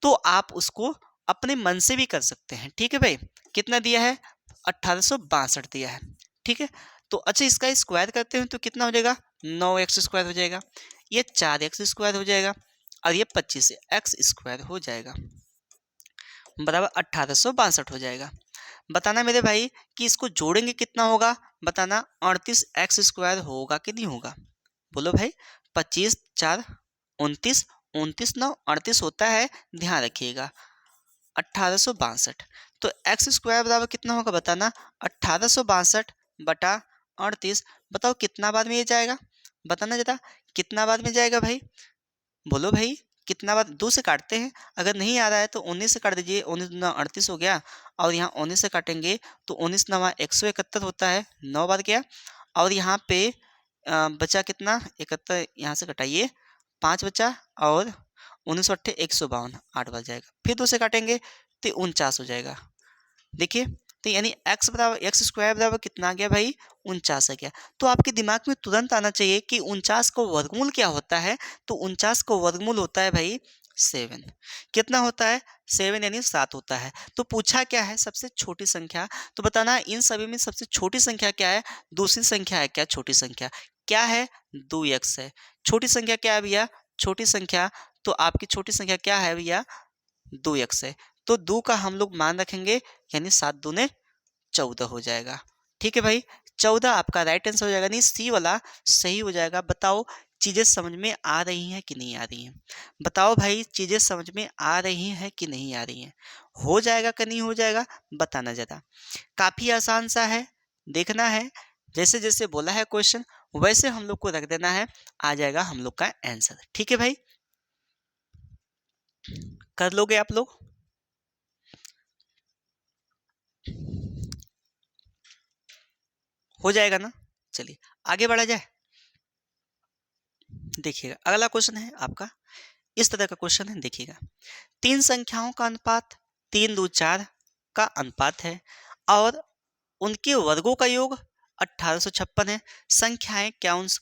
तो आप उसको अपने मन से भी कर सकते हैं। ठीक है भाई, कितना दिया है 1862 दिया है। ठीक है, तो अच्छा इसका स्क्वायर करते हैं तो कितना हो जाएगा 9x स्क्वायर हो जाएगा, ये 4x स्क्वायर हो जाएगा, और ये 25x स्क्वायर हो जाएगा, बराबर 1862 हो जाएगा। बताना मेरे भाई कि इसको जोड़ेंगे कितना होगा, बताना 38x स्क्वायर होगा कि नहीं होगा, बोलो भाई। 25 4 29, 29 9 38 होता है, ध्यान रखिएगा 1862। तो एक्स स्क्वायर बराबर कितना होगा, बताना 1862 बटा 38। बताओ कितना बाद में ये जाएगा, बताना जरा कितना बाद में जाएगा भाई, बोलो भाई कितना बार। 2 से काटते हैं, अगर नहीं आ रहा है तो 19 से काट दीजिए, 19 दूना 38 हो गया, और यहाँ 19 से काटेंगे तो 19 नवा 171 होता है, 9 बार गया। और यहाँ पे बचा कितना 71, यहाँ से घटाइए 5 बचा, और 19 अट्ठे 152, 8 बार जाएगा। फिर 2 से काटेंगे तो 49 हो जाएगा। देखिए तो यानी एक्स बराबर एक्स स्क्वायर बराबर कितना आ गया भाई 49 आ गया। तो आपके दिमाग में तुरंत आना चाहिए कि 49 का वर्गमूल क्या होता है। तो 49 का वर्गमूल होता है भाई 7। कितना होता है 7 यानी 7 होता है। तो पूछा क्या है सबसे छोटी संख्या, तो बताना इन सभी में सबसे छोटी संख्या क्या है, दूसरी संख्या है क्या, छोटी संख्या क्या है 2x है। छोटी संख्या क्या है भैया, छोटी संख्या, तो आपकी छोटी संख्या क्या है भैया 2x है। तो 2 का हम लोग मान रखेंगे, यानी 7 दूने 14 हो जाएगा। ठीक है भाई, 14 आपका राइट आंसर हो जाएगा, नहीं सी वाला सही हो जाएगा। बताओ चीजें समझ में आ रही हैं कि नहीं आ रही हैं, बताओ भाई चीजें समझ में आ रही हैं कि नहीं आ रही हैं, हो जाएगा कि नहीं हो जाएगा बताना जरा। काफी आसान सा है, देखना है जैसे जैसे बोला है क्वेश्चन वैसे हम लोग को रख देना है, आ जाएगा हम लोग का आंसर। ठीक है भाई, कर लोगे आप लोग, हो जाएगा ना। चलिए आगे बढ़ा जाए। देखिएगा अगला क्वेश्चन है आपका, इस तरह का क्वेश्चन है। देखिएगा 3 संख्याओं का अनुपात 3 2 4 का अनुपात है, और उनके वर्गों का योग 1856 है। संख्याएं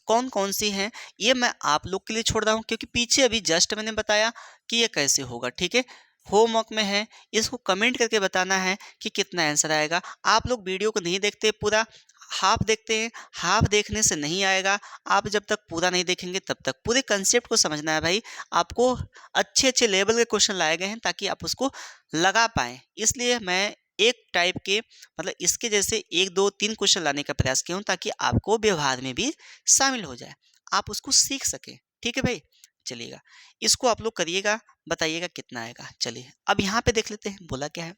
कौन कौन सी हैं ये मैं आप लोग के लिए छोड़ रहा हूं, क्योंकि पीछे अभी जस्ट मैंने बताया कि ये कैसे होगा। ठीक है, होमवर्क में है, इसको कमेंट करके बताना है कि कितना आंसर आएगा। आप लोग वीडियो को नहीं देखते पूरा, हाफ देखते हैं, हाफ देखने से नहीं आएगा। आप जब तक पूरा नहीं देखेंगे तब तक पूरे कंसेप्ट को समझना है भाई। आपको अच्छे अच्छे लेवल के क्वेश्चन लाए गए हैं ताकि आप उसको लगा पाएँ, इसलिए मैं एक टाइप के मतलब इसके जैसे 1 2 3 क्वेश्चन लाने का प्रयास किया हूँ ताकि आपको व्यवहार में भी शामिल हो जाए, आप उसको सीख सकें। ठीक है भाई, चलिएगा इसको आप लोग करिएगा, बताइएगा कितना आएगा। चलिए अब यहाँ पे देख लेते हैं बोला क्या है।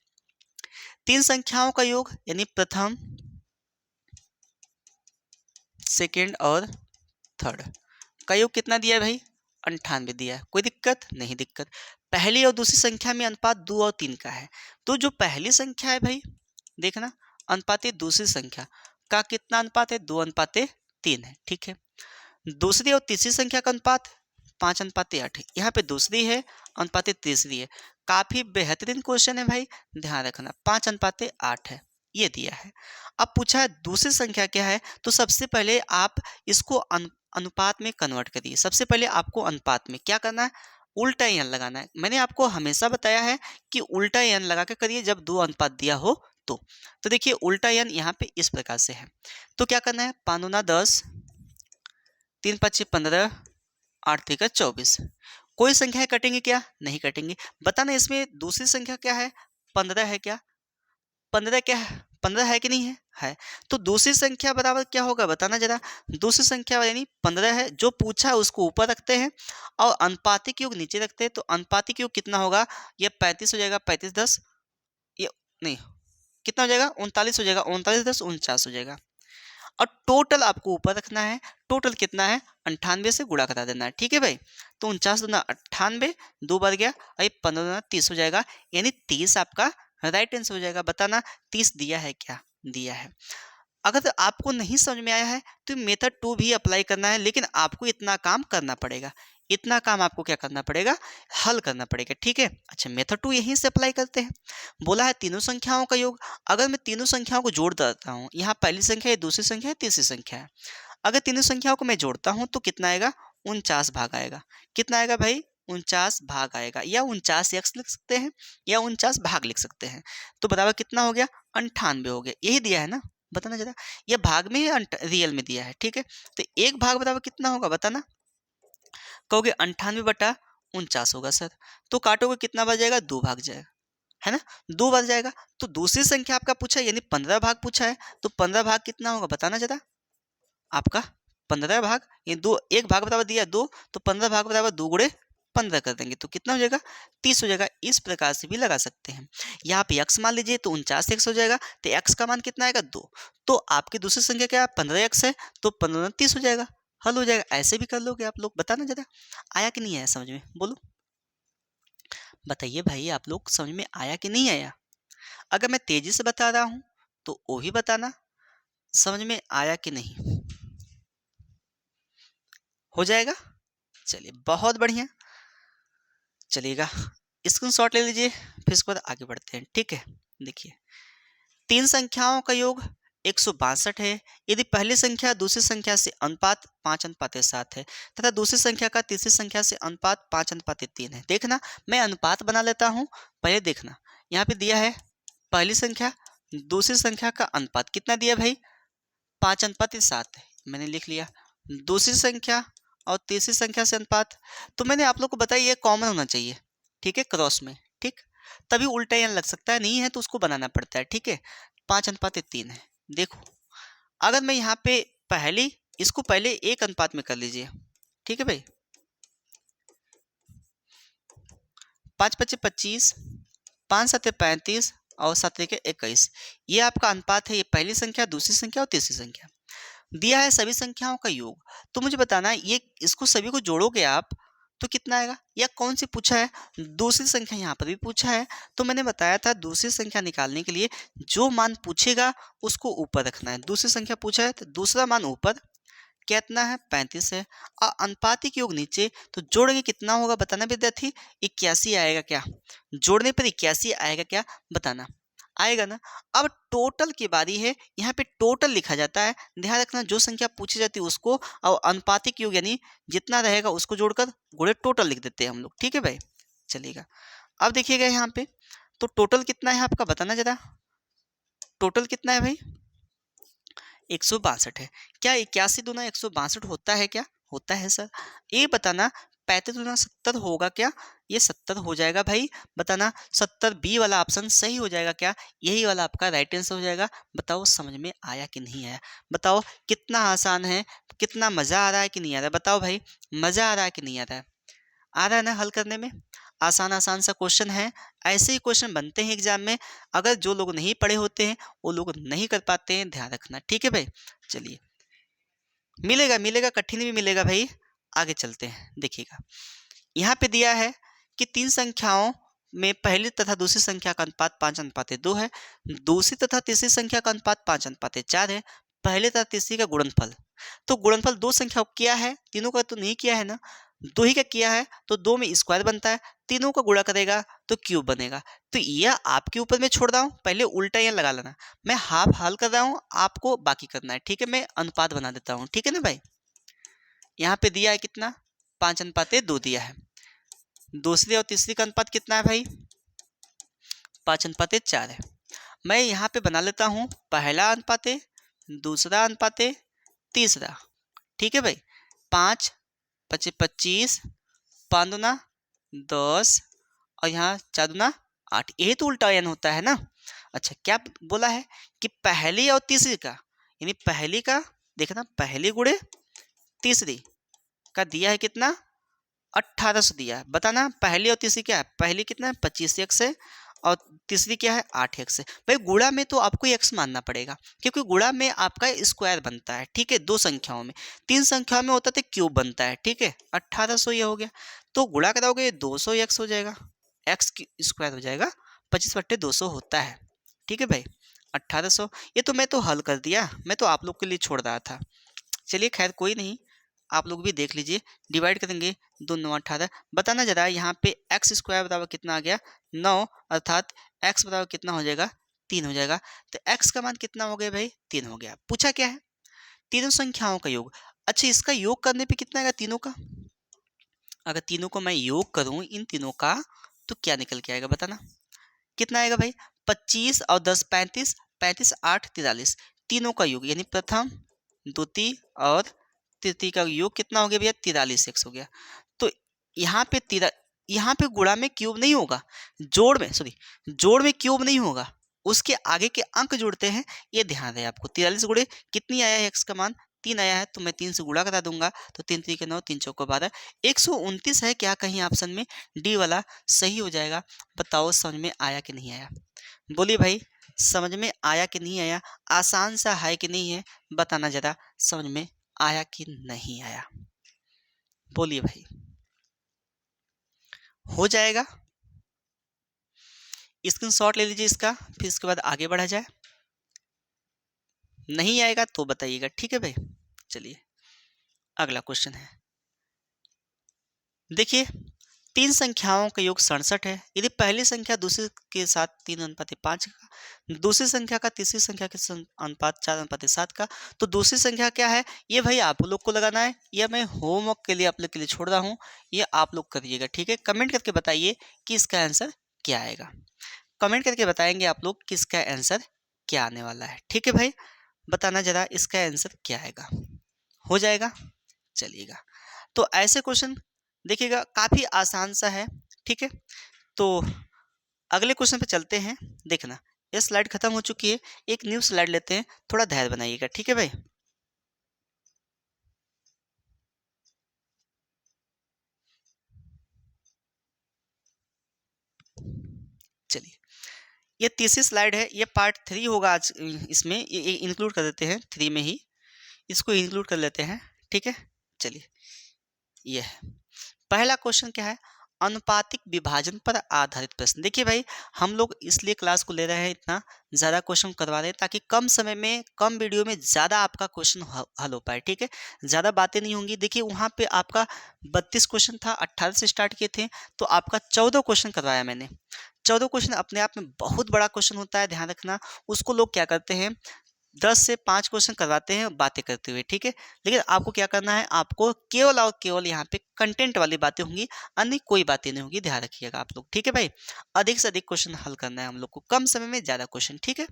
3 संख्याओं का योग यानी प्रथम, सेकेंड और थर्ड का योग कितना दिया है भाई? 98 दिया है। कोई दिक्कत? नहीं दिक्कत। पहली और दूसरी संख्या में अनुपात 2 और 3 का है, तो जो पहली संख्या है भाई देखना अनुपात दूसरी संख्या का कितना अनुपात है? 2:3 है। ठीक है, दूसरी और तीसरी संख्या का अनुपात 5:8 है। यहाँ पे दूसरी है अनुपात तीसरी है। काफी बेहतरीन क्वेश्चन है भाई, ध्यान रखना 5:8 है, ये दिया है। अब पूछा है दूसरी संख्या क्या है, तो सबसे पहले आप इसको अनुपात में कन्वर्ट करिए। सबसे पहले आपको अनुपात में क्या करना है? उल्टा n लगाना है। मैंने आपको हमेशा बताया है कि उल्टा n लगा के करिए जब 2 अनुपात दिया हो तो देखिए उल्टा n यहाँ पे इस प्रकार से है। तो क्या करना है? 5 दूना 10, 3 5 15, 8 3 24। कोई संख्याएं कटेंगी क्या? नहीं कटेंगी। बताना इसमें दूसरी संख्या क्या है? 15 है क्या? 15 क्या है? 15 है कि नहीं है? है। तो दूसरी संख्या बराबर क्या होगा बताना जरा। दूसरी संख्या यानी 15 है, जो पूछा है उसको ऊपर रखते हैं और अनुपातिक योग नीचे रखते हैं। तो अनुपातिक योग कितना होगा? ये 35 हो जाएगा, 35 10, ये नहीं कितना हो जाएगा? 39 हो जाएगा, 39 10 49 हो जाएगा। और टोटल आपको ऊपर रखना है। टोटल कितना है? 98 से गुणा करा देना है। ठीक है भाई, तो 49 दूना 98, 2 बार गया, और 15 दूना 30 हो जाएगा, यानी 30 आपका राइट आंसर हो जाएगा। बताना 30 दिया है क्या? दिया है। अगर आपको नहीं समझ में आया है तो मेथड 2 भी अप्लाई करना है, लेकिन आपको इतना काम करना पड़ेगा। इतना काम आपको क्या करना पड़ेगा? हल करना पड़ेगा। ठीक है, अच्छा मेथड 2 यहीं से अप्लाई करते हैं। बोला है तीनों संख्याओं का योग। अगर मैं तीनों संख्याओं को जोड़ देता हूँ, यहाँ पहली संख्या है, दूसरी संख्या है, तीसरी संख्या है। अगर तीनों संख्याओं को मैं जोड़ता हूँ तो कितना आएगा? 49 भाग आएगा। कितना आएगा भाई? 49 भाग आएगा, या 49x लिख सकते हैं या 49 भाग लिख सकते हैं। तो बराबर कितना हो गया? 98 हो गया। यही दिया है ना, बताना जरा। ये भाग में है, रियल में दिया है। ठीक है, तो एक भाग बराबर कितना होगा बताना। कहोगे 98/49 होगा सर, तो काटोगे कितना बच जाएगा? 2 भाग जाएगा, है ना, 2 बच जाएगा। तो दूसरी संख्या आपका पूछा है यानी 15 भाग पूछा है, तो 15 भाग कितना होगा बताना जरा आपका। 15 भाग ये 2, एक भाग बराबर दिया 2, तो 15 भाग बराबर 2 गुणे 15 कर देंगे तो कितना हो जाएगा? 30 हो जाएगा। इस प्रकार से भी लगा सकते हैं। यहाँ पे x मान लीजिए तो 49x हो जाएगा, तो x का मान कितना आएगा? 2। तो आपकी दूसरी संख्या क्या है? 15x है, तो 15 30 हो जाएगा, हल हो जाएगा। ऐसे भी कर लोगे आप लोग। बताना जरा आया कि नहीं आया समझ में, बोलो बताइए भाई, आप लोग समझ में आया कि नहीं आया? अगर मैं तेजी से बता रहा हूँ तो वो भी बताना समझ में आया कि नहीं। हो जाएगा, चलिए बहुत बढ़िया। चलिएगा स्क्रीनशॉट ले लीजिए, फिर इसके बाद आगे बढ़ते हैं। ठीक है, देखिए 3 संख्याओं का योग 162 है यदि पहली संख्या दूसरी संख्या से अनुपात 5:7 है तथा दूसरी संख्या का तीसरी संख्या से अनुपात 5:3 है। देखना मैं अनुपात बना लेता हूँ, पहले देखना यहाँ पे दिया है पहली संख्या दूसरी संख्या का अनुपात कितना दिया भाई? 5:7 है, मैंने लिख लिया। दूसरी संख्या और तीसरी संख्या से अनुपात, तो मैंने आप लोग को बताया ये कॉमन होना चाहिए। ठीक है, क्रॉस में, ठीक, तभी उल्टा n लग सकता है, नहीं है तो उसको बनाना पड़ता है। ठीक है, 5:3 है। देखो अगर मैं यहाँ पे पहली इसको पहले एक अनुपात में कर लीजिए। ठीक है भाई, 5 5 25, 5 7 35 और 7 21, ये आपका अनुपात है। ये पहली संख्या दूसरी संख्या और तीसरी संख्या दिया है सभी संख्याओं का योग। तो मुझे बताना ये इसको सभी को जोड़ोगे आप तो कितना आएगा, या कौन सी पूछा है? दूसरी संख्या यहाँ पर भी पूछा है। तो मैंने बताया था दूसरी संख्या निकालने के लिए जो मान पूछेगा उसको ऊपर रखना है। दूसरी संख्या पूछा है तो दूसरा मान ऊपर, कितना है? 35 है, और अनुपातिक योग नीचे। तो जोड़ेंगे कितना होगा बताना विद्यार्थी? 81 आएगा क्या? जोड़ने पर 81 आएगा क्या बताना, आएगा ना। अब टोटल की बारी है, यहाँ पे टोटल लिखा जाता है। ध्यान रखना जो संख्या पूछी जाती है उसको और अनुपातिक योग यानी जितना रहेगा उसको जोड़कर गुणे टोटल लिख देते हैं हम लोग। ठीक है भाई, चलिएगा अब देखिएगा यहाँ पे तो टोटल कितना है आपका बताना जरा। टोटल कितना है भाई? 162 है। क्या 81 दूना 162 होता है क्या? होता है सर। ये बताना 35 गुना 70 होगा क्या? ये 70 हो जाएगा भाई। बताना 70 बी वाला ऑप्शन सही हो जाएगा क्या? यही वाला आपका राइट आंसर हो जाएगा। बताओ समझ में आया कि नहीं आया? बताओ कितना आसान है, कितना मज़ा आ रहा है कि नहीं आ रहा है? बताओ भाई, मज़ा आ रहा है कि नहीं आ रहा है? आ रहा है ना हल करने में? आसान आसान सा क्वेश्चन है। ऐसे ही क्वेश्चन बनते हैं एग्जाम में। अगर जो लोग नहीं पढ़े होते हैं वो लोग नहीं कर पाते हैं, ध्यान रखना, ठीक है भाई। चलिए, मिलेगा मिलेगा, कठिन भी मिलेगा भाई। आगे चलते हैं, देखिएगा यहाँ पे दिया है कि तीन संख्याओं में पहली तथा दूसरी संख्या का अनुपात 5:2 है, दूसरी तथा तीसरी संख्या का अनुपात 5:4 है, पहले तथा तीसरी का गुणनफल। तो गुणनफल दो संख्याओं का किया है, तीनों का तो नहीं किया है ना, दो ही का किया है, तो दो में स्क्वायर बनता है, तीनों का गुणा करेगा तो क्यूब बनेगा। तो यह आपके ऊपर मैं छोड़ रहा हूँ, पहले उल्टा यह लगा लेना। मैं हाफ हल कर रहा हूँ, आपको बाकी करना है, ठीक है। मैं अनुपात बना देता हूँ, ठीक है ना भाई। यहाँ पे दिया है कितना, 5:2 दिया है। दूसरी और तीसरी का अनुपात कितना है भाई? 5:4 है। मैं यहाँ पे बना लेता हूँ पहला अनुपात, दूसरा अनुपात, तीसरा, ठीक है भाई। 5 × 25, 5 दूना 10 और यहाँ 4 दूना 8। यही तो उल्टा n होता है ना। अच्छा, क्या बोला है कि पहली और तीसरी का, यानी पहली का देखना, पहली गुणे तीसरी का दिया है कितना, 1800 दिया है। बताना पहली और तीसरी क्या है? पहली कितना है, 25x है, और तीसरी क्या है, 8x है। भाई गुणा में तो आपको x मानना पड़ेगा, क्योंकि गुणा में आपका स्क्वायर बनता है, ठीक है। दो संख्याओं में, तीन संख्याओं में होता तो क्यूब बनता है, ठीक है। 1800 ये हो गया, तो गुणा कराओगे 200x हो जाएगा, x की स्क्वायर हो जाएगा, 25/200 होता है, ठीक है भाई। 1800, ये तो मैं तो हल कर दिया, मैं तो आप लोग के लिए छोड़ रहा था। चलिए खैर कोई नहीं, आप लोग भी देख लीजिए। डिवाइड करेंगे 2 9 18। बताना जरा यहाँ पे एक्स स्क्वायर बराबर कितना आ गया, 9, अर्थात एक्स बराबर कितना हो जाएगा, 3 हो जाएगा। तो एक्स का मान कितना हो गया भाई, 3 हो गया। पूछा क्या है, तीनों संख्याओं का योग। अच्छा, इसका योग करने पे कितना आएगा तीनों का? अगर तीनों को मैं योग करूँ इन तीनों का, तो क्या निकल के आएगा बताना, कितना आएगा भाई? 25 और 10 35, 35 8 43, तीनों का योग, यानी प्रथम द्वितीय और तृतीय का योग कितना हो गया भैया, 43x हो गया। तो यहाँ पे यहाँ पे गुणा में क्यूब नहीं होगा, जोड़ में, सॉरी, जोड़ में क्यूब नहीं होगा, उसके आगे के अंक जोड़ते हैं, ये ध्यान रहे आपको। 43 गुणे कितनी आया है, x का मान 3 आया है, तो मैं 3 से गुणा करा दूंगा, तो 3 3 के 9, 3 4 12, 129 है क्या कहीं ऑप्शन में, डी वाला सही हो जाएगा। बताओ समझ में आया कि नहीं आया? बोलिए भाई, समझ में आया कि नहीं आया? आसान सा है कि नहीं है? बताना जरा, समझ में आया कि नहीं आया? बोलिए भाई, हो जाएगा। स्क्रीनशॉट ले लीजिए इसका, फिर इसके बाद आगे बढ़ा जाए। नहीं आएगा तो बताइएगा, ठीक है भाई। चलिए अगला क्वेश्चन है, देखिए तीन संख्याओं का योग 67 है। यदि पहली संख्या दूसरी के साथ 3:5 का, दूसरी संख्या का तीसरी संख्या के अनुपात 4:7 का, तो दूसरी संख्या क्या है, ये भाई आप लोग को लगाना है, या मैं होमवर्क के लिए आप लोग के लिए छोड़ रहा हूँ, ये आप लोग करिएगा, ठीक है। कमेंट करके बताइए कि इसका आंसर क्या आएगा। कमेंट करके बताएंगे आप लोग कि इसका आंसर क्या आने वाला है, ठीक है भाई। बताना जरा इसका आंसर क्या आएगा, हो जाएगा। चलिएगा, तो ऐसे क्वेश्चन देखिएगा, काफ़ी आसान सा है, ठीक है। तो अगले क्वेश्चन पे चलते हैं। देखना ये स्लाइड खत्म हो चुकी है, एक न्यू स्लाइड लेते हैं, थोड़ा धैर्य बनाइएगा, ठीक है भाई। चलिए, ये तीसरी स्लाइड है, ये पार्ट 3 होगा आज। इसमें ये इंक्लूड कर देते हैं, 3 में ही इसको इंक्लूड कर लेते हैं, ठीक है। चलिए, ये है पहला क्वेश्चन, क्या है, अनुपातिक विभाजन पर आधारित प्रश्न। देखिए भाई, हम लोग इसलिए क्लास को ले रहे हैं, इतना ज़्यादा क्वेश्चन करवा रहे हैं, ताकि कम समय में कम वीडियो में ज़्यादा आपका क्वेश्चन हल हो पाए, ठीक है। ज़्यादा बातें नहीं होंगी। देखिए वहाँ पे आपका 32 क्वेश्चन था, 18 से स्टार्ट किए थे, तो आपका 14 क्वेश्चन करवाया मैंने। 14 क्वेश्चन अपने आप में बहुत बड़ा क्वेश्चन होता है, ध्यान रखना। उसको लोग क्या करते हैं, 10 से 5 क्वेश्चन करवाते हैं बातें करते हुए, ठीक है। लेकिन आपको क्या करना है, आपको केवल और केवल यहाँ पे कंटेंट वाली बातें होंगी, अन्य कोई बातें नहीं होंगी, ध्यान रखिएगा आप लोग, ठीक है भाई। अधिक से अधिक क्वेश्चन हल करना है हम लोग को, कम समय में ज़्यादा क्वेश्चन, ठीक है।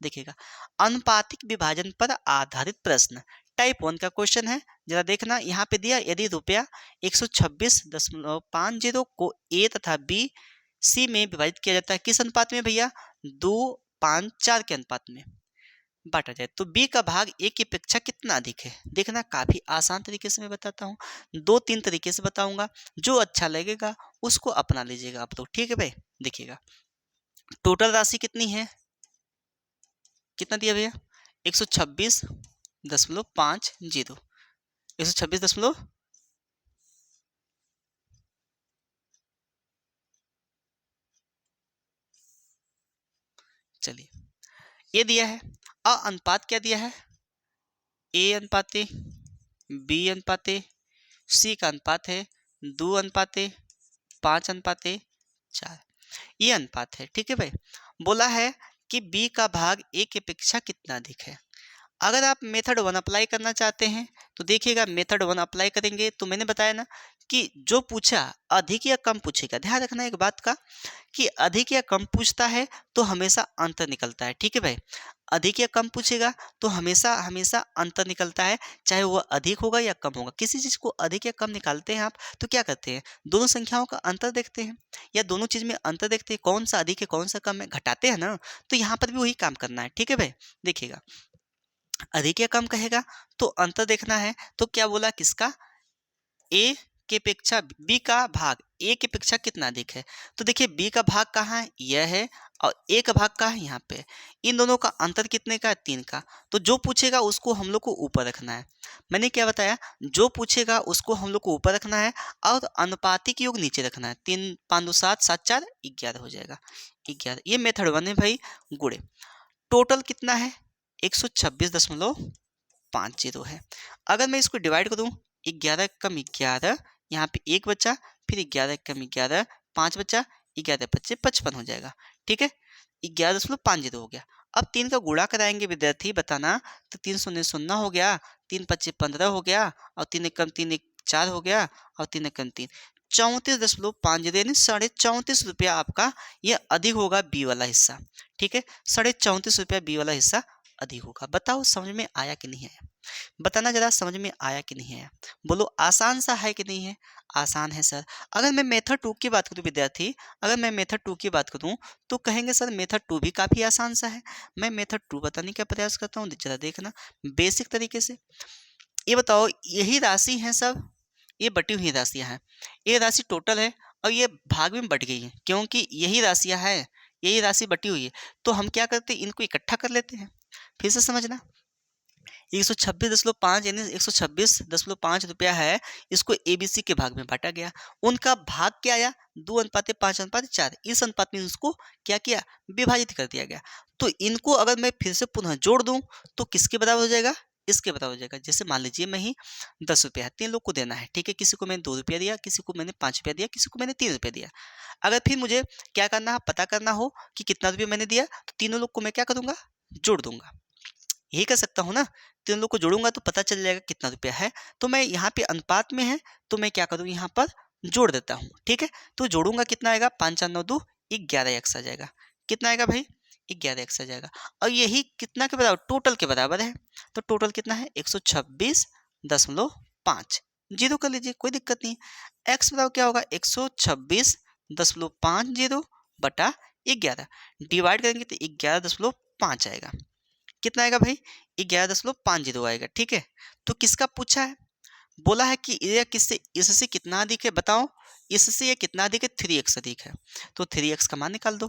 देखिएगा, अनुपातिक विभाजन पर आधारित प्रश्न, टाइप 1 का क्वेश्चन है, जरा देखना यहाँ पे दिया, यदि रुपया 126.50 को ए तथा बी सी में विभाजित किया जाता है, किस अनुपात में भैया? 2:5:4 के अनुपात में बांटा जाए तो बी का भाग ए की अपेक्षा कितना अधिक है? देखना काफी आसान तरीके से मैं बताता हूँ, 2-3 तरीके से बताऊंगा, जो अच्छा लगेगा उसको अपना लीजिएगा आप लोग, ठीक है भाई। देखिएगा टोटल राशि कितनी है, कितना दिया भैया? 126.50, 126 चलिए ये दिया है। अनुपात क्या दिया है? ए अनुपाते बी अनुपाते सी का अनुपात है 2:5:4, ये अनुपात है, ठीक है भाई। बोला है कि बी का भाग ए की अपेक्षा कितना अधिक है। अगर आप मेथड 1 अप्लाई करना चाहते हैं तो देखिएगा, मेथड 1 अप्लाई करेंगे तो मैंने बताया ना कि जो पूछा अधिक या कम पूछेगा। ध्यान रखना एक बात का कि अधिक या कम पूछता है तो हमेशा अंतर निकलता है, ठीक है भाई। अधिक या कम पूछेगा तो हमेशा हमेशा अंतर निकलता है, चाहे वह अधिक होगा या कम होगा। किसी चीज़ को अधिक या कम निकालते हैं आप तो क्या करते हैं? दोनों संख्याओं का अंतर देखते हैं या दोनों चीज़ में अंतर देखते हैं, कौन सा अधिक है कौन सा कम है, घटाते हैं ना। तो यहाँ पर भी वही काम करना है, ठीक है भाई। देखिएगा अधिक या कम कहेगा तो अंतर देखना है, तो क्या बोला किसका? ए की अपेक्षा बी का भाग ए की अपेक्षा कितना अधिक है। तो देखिए बी का भाग कहाँ है? यह है, और ए का भाग कहाँ है? यहाँ पे। इन दोनों का अंतर कितने का है? 3 का। तो जो पूछेगा उसको हम लोग को ऊपर रखना है। मैंने क्या बताया? जो पूछेगा उसको हम लोग को ऊपर रखना है और अनुपातिक योग नीचे रखना है। 3 5 2 7 7 4 11 हो जाएगा, 11। ये मेथड 1 है भाई। गुड़े टोटल कितना है? 126.50 है। अगर मैं इसको डिवाइड करूँ, 11 कम 11, यहाँ पे 1 बचा, फिर 11 कम 11, 5 बचा, 11 बचे 55 हो जाएगा, ठीक है। 11.50 हो गया। अब 3 का गुणा कराएंगे विद्यार्थी, बताना। तो 3 शून्य 0 हो गया, 3 पच्चे 15 हो गया, और 3 एकम 3 1 4 हो गया, और 3 एकम 3 34.50, यानी 34.5 रुपया आपका ये अधिक होगा बी वाला हिस्सा, ठीक है। 34.5 रुपया बी वाला हिस्सा अधिक होगा। बताओ समझ में आया कि नहीं आया? बताना जरा, समझ में आया कि नहीं आया? बोलो आसान सा है कि नहीं है? आसान है सर। अगर मैं मेथड 2 की बात करूं विद्यार्थी, अगर मैं मेथड 2 की बात करूं तो कहेंगे सर मेथड 2 भी काफ़ी आसान सा है। मैं मेथड 2 बताने का प्रयास करता हूँ, जरा देखना बेसिक तरीके से। ये बताओ, यही राशि है सब, ये बटी हुई राशियाँ हैं, ये राशि टोटल है और ये भाग में बट गई है, क्योंकि यही राशियाँ हैं, यही राशि बटी हुई है। तो हम क्या करते हैं, इनको इकट्ठा कर लेते हैं। फिर से समझना, 126.5 यानी 126.5 रुपया है, इसको ABC के भाग में बांटा गया। उनका भाग क्या आया? 2:5:4। इस अनुपात में इसको क्या किया? विभाजित कर दिया गया। तो इनको अगर मैं फिर से पुनः जोड़ दूं तो किसके बराबर हो जाएगा? इसके बराबर हो जाएगा। जैसे मान लीजिए मैं ही 10 रुपया है, 3 लोग को देना है, ठीक है। किसी को मैंने 2 रुपया दिया, किसी को मैंने 5 रुपया दिया, किसी को मैंने 3 रुपया दिया। अगर फिर मुझे क्या करना है, पता करना हो कि कितना रुपया मैंने दिया, तो तीनों लोग को मैं क्या करूंगा? जोड़ दूंगा। यही कर सकता हूँ ना, तीन लोग को जोड़ूंगा तो पता चल जाएगा कितना रुपया है। तो मैं यहाँ पे अनुपात में है तो मैं क्या करूँ, यहाँ पर जोड़ देता हूँ, ठीक है। तो जोड़ूंगा, कितना आएगा? 5 4 9 2 11 एक्स आ जाएगा। कितना आएगा भाई? 11 एक्स आ जाएगा। और यही कितना के बराबर? टोटल के बराबर है। तो टोटल कितना है? 126.5। जीरो कर लीजिए, कोई दिक्कत नहीं। एक्स बराबर क्या होगा? 126.50 बटा 11। डिवाइड करेंगे तो 11.5 आएगा। कितना आएगा भाई? 11.50 आएगा, ठीक है। तो किसका पूछा है? बोला है कि यह किससे, इससे कितना अधिक है? बताओ, इससे ये कितना अधिक है? 3x अधिक है। तो 3x का मान निकाल दो।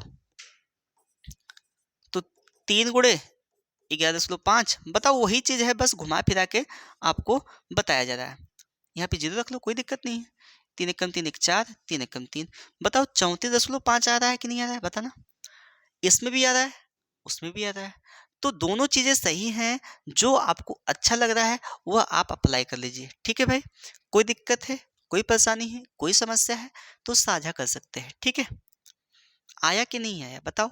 तो 3 गुणे 11.5, बताओ वही चीज है, बस घुमा फिरा के आपको बताया जा रहा है। यहाँ पे जीरो रख लो, कोई दिक्कत नहीं है। 3 एकम 3 1 4, 3 एकम 3। बताओ 34.5 आ रहा है कि नहीं आ रहा है? बताना। इसमें भी आ रहा है, उसमें भी आ रहा है। तो दोनों चीजें सही हैं। जो आपको अच्छा लग रहा है वह आप अप्लाई कर लीजिए, ठीक है भाई। कोई दिक्कत है, कोई परेशानी है, कोई समस्या है तो साझा कर सकते हैं, ठीक है। आया कि नहीं आया बताओ?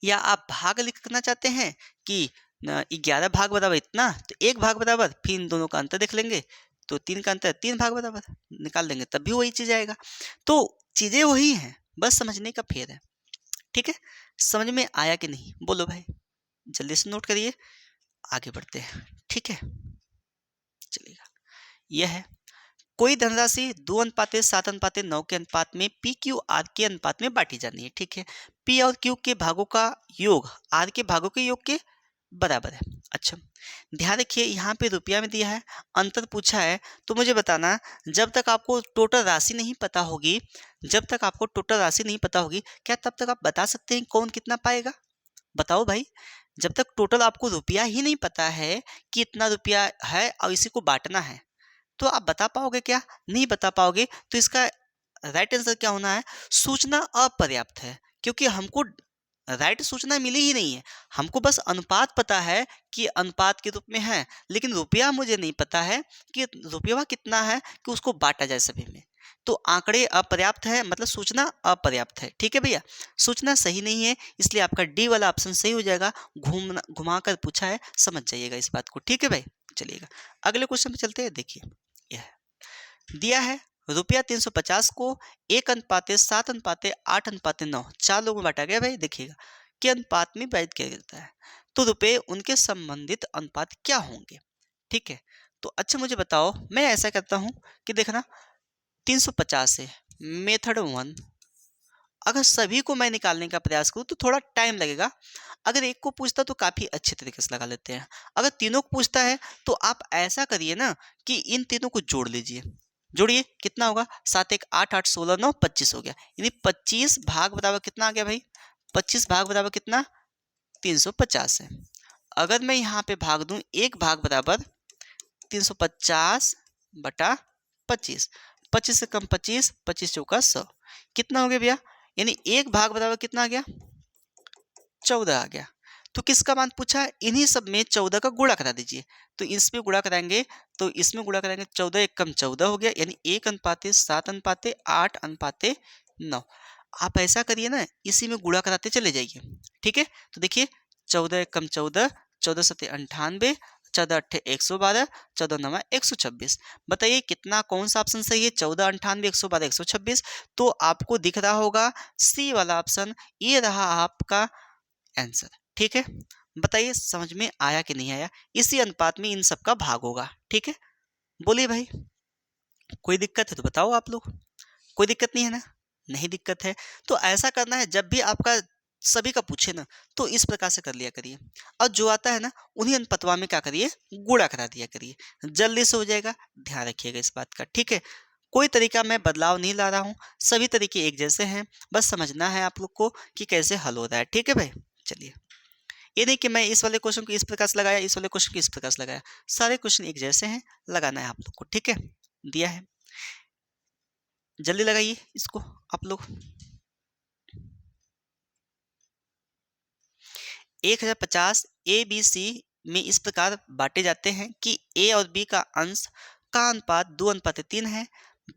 या आप भाग लिखना चाहते हैं कि 11 भाग बराबर इतना, तो 1 भाग बराबर, फिर इन दोनों का अंतर देख लेंगे तो 3 का अंतर 3 भाग बराबर निकाल देंगे, तब भी वही चीज आएगा। तो चीजें वही हैं, बस समझने का फेर है, ठीक है। समझ में आया कि नहीं? बोलो भाई, जल्दी से नोट करिए। आगे बढ़ते हैं, ठीक है। चलिएगा, यह है कोई धनराशि 2:7:9 के अनुपात में पी क्यू आर के अनुपात में बांटी जानी है, ठीक है। पी और क्यू के भागों का योग आर के भागों के योग के बराबर है। अच्छा, ध्यान रखिए यहाँ पे रुपया में दिया है, अंतर पूछा है, तो मुझे बताना जब तक आपको टोटल राशि नहीं पता होगी, जब तक आपको टोटल राशि नहीं पता होगी, क्या तब तक आप बता सकते हैं कौन कितना पाएगा? बताओ भाई। जब तक टोटल आपको रुपया ही नहीं पता है कि इतना रुपया है और इसी को बांटना है, तो आप बता पाओगे क्या? नहीं बता पाओगे। तो इसका राइट आंसर क्या होना है? सूचना अपर्याप्त है, क्योंकि हमको राइट सूचना मिली ही नहीं है। हमको बस अनुपात पता है कि अनुपात के रूप में है, लेकिन रुपया मुझे नहीं पता है कि रुपया कितना है कि उसको बांटा जाए सभी में। तो आंकड़े अपर्याप्त है, मतलब सूचना अपर्याप्त है, ठीक है भैया। सूचना सही नहीं है, इसलिए आपका डी वाला ऑप्शन सही हो जाएगा। घुमा कर पूछा है, समझ जाइएगा इस बात को, ठीक है भाई। चलिएगा अगले क्वेश्चन पे चलते हैं। देखिए यह दिया है रुपया 350 को 1:7:8:9 चार लोगों में बांटा गया भाई। देखिएगा के अनुपात में व्यक्त किया जाता है, तो रुपए उनके संबंधित अनुपात क्या होंगे, ठीक है। तो अच्छा मुझे बताओ, मैं ऐसा करता हूं कि देखना 350 है मेथड 1। अगर सभी को मैं निकालने का प्रयास करूं तो थोड़ा टाइम लगेगा। अगर एक को पूछता तो काफी अच्छे तरीके से लगा लेते हैं। अगर तीनों को पूछता है तो आप ऐसा करिए ना कि इन तीनों को जोड़ लीजिए। जोड़िए, कितना होगा? 7 1 8 8 16 9 25 हो गया। यानी 25 भाग बराबर कितना आ गया भाई? 25 भाग बराबर कितना? 350 है। अगर मैं यहाँ पे भाग दूं, एक भाग बराबर 350 बटा 25, 25 से कम 25, 25 चौका 100, कितना हो गया भैया? यानी एक भाग बराबर कितना आ गया? 14 आ गया। तो किसका मान पूछा है? इन्हीं सब में 14 का गुणा करा दीजिए। तो इसमें गुणा कराएंगे, तो इसमें गुणा कराएंगे, 14 एक कम 14 हो गया, यानी 1:7:8:9। आप ऐसा करिए ना, इसी में गुणा कराते चले जाइए, ठीक है। तो देखिए 14 एक कम 14, 14 सत्ते 98, 14 अट्ठे 112, 14 नवा 126। बताइए कितना, कौन सा ऑप्शन सही है? 14 98 112 126। तो आपको दिख रहा होगा सी वाला ऑप्शन, ये रहा आपका आंसर, ठीक है। बताइए समझ में आया कि नहीं आया? इसी अनुपात में इन सब का भाग होगा, ठीक है। बोलिए भाई, कोई दिक्कत है तो बताओ आप लोग। कोई दिक्कत नहीं है ना? नहीं दिक्कत है तो ऐसा करना है, जब भी आपका सभी का पूछे ना, तो इस प्रकार से कर लिया करिए। और जो आता है ना, उन्हीं अनुपतवा में क्या करिए? गुणा करा दिया करिए, जल्दी से हो जाएगा। ध्यान रखिएगा इस बात का, ठीक है। कोई तरीका मैं बदलाव नहीं ला रहा हूँ, सभी तरीके एक जैसे हैं, बस समझना है आप लोग को कि कैसे हल हो रहा है, ठीक है भाई। चलिए, ये नहीं कि मैं इस वाले क्वेश्चन को इस प्रकार से लगाया, इस वाले क्वेश्चन को इस प्रकार से लगाया, सारे क्वेश्चन एक जैसे हैं, लगाना है आप लोग को, ठीक है। दिया है, जल्दी लगाइए इसको आप लोग। 1050 ए बी सी में इस प्रकार बांटे जाते हैं कि ए और बी का अंश का अनुपात 2:3 है,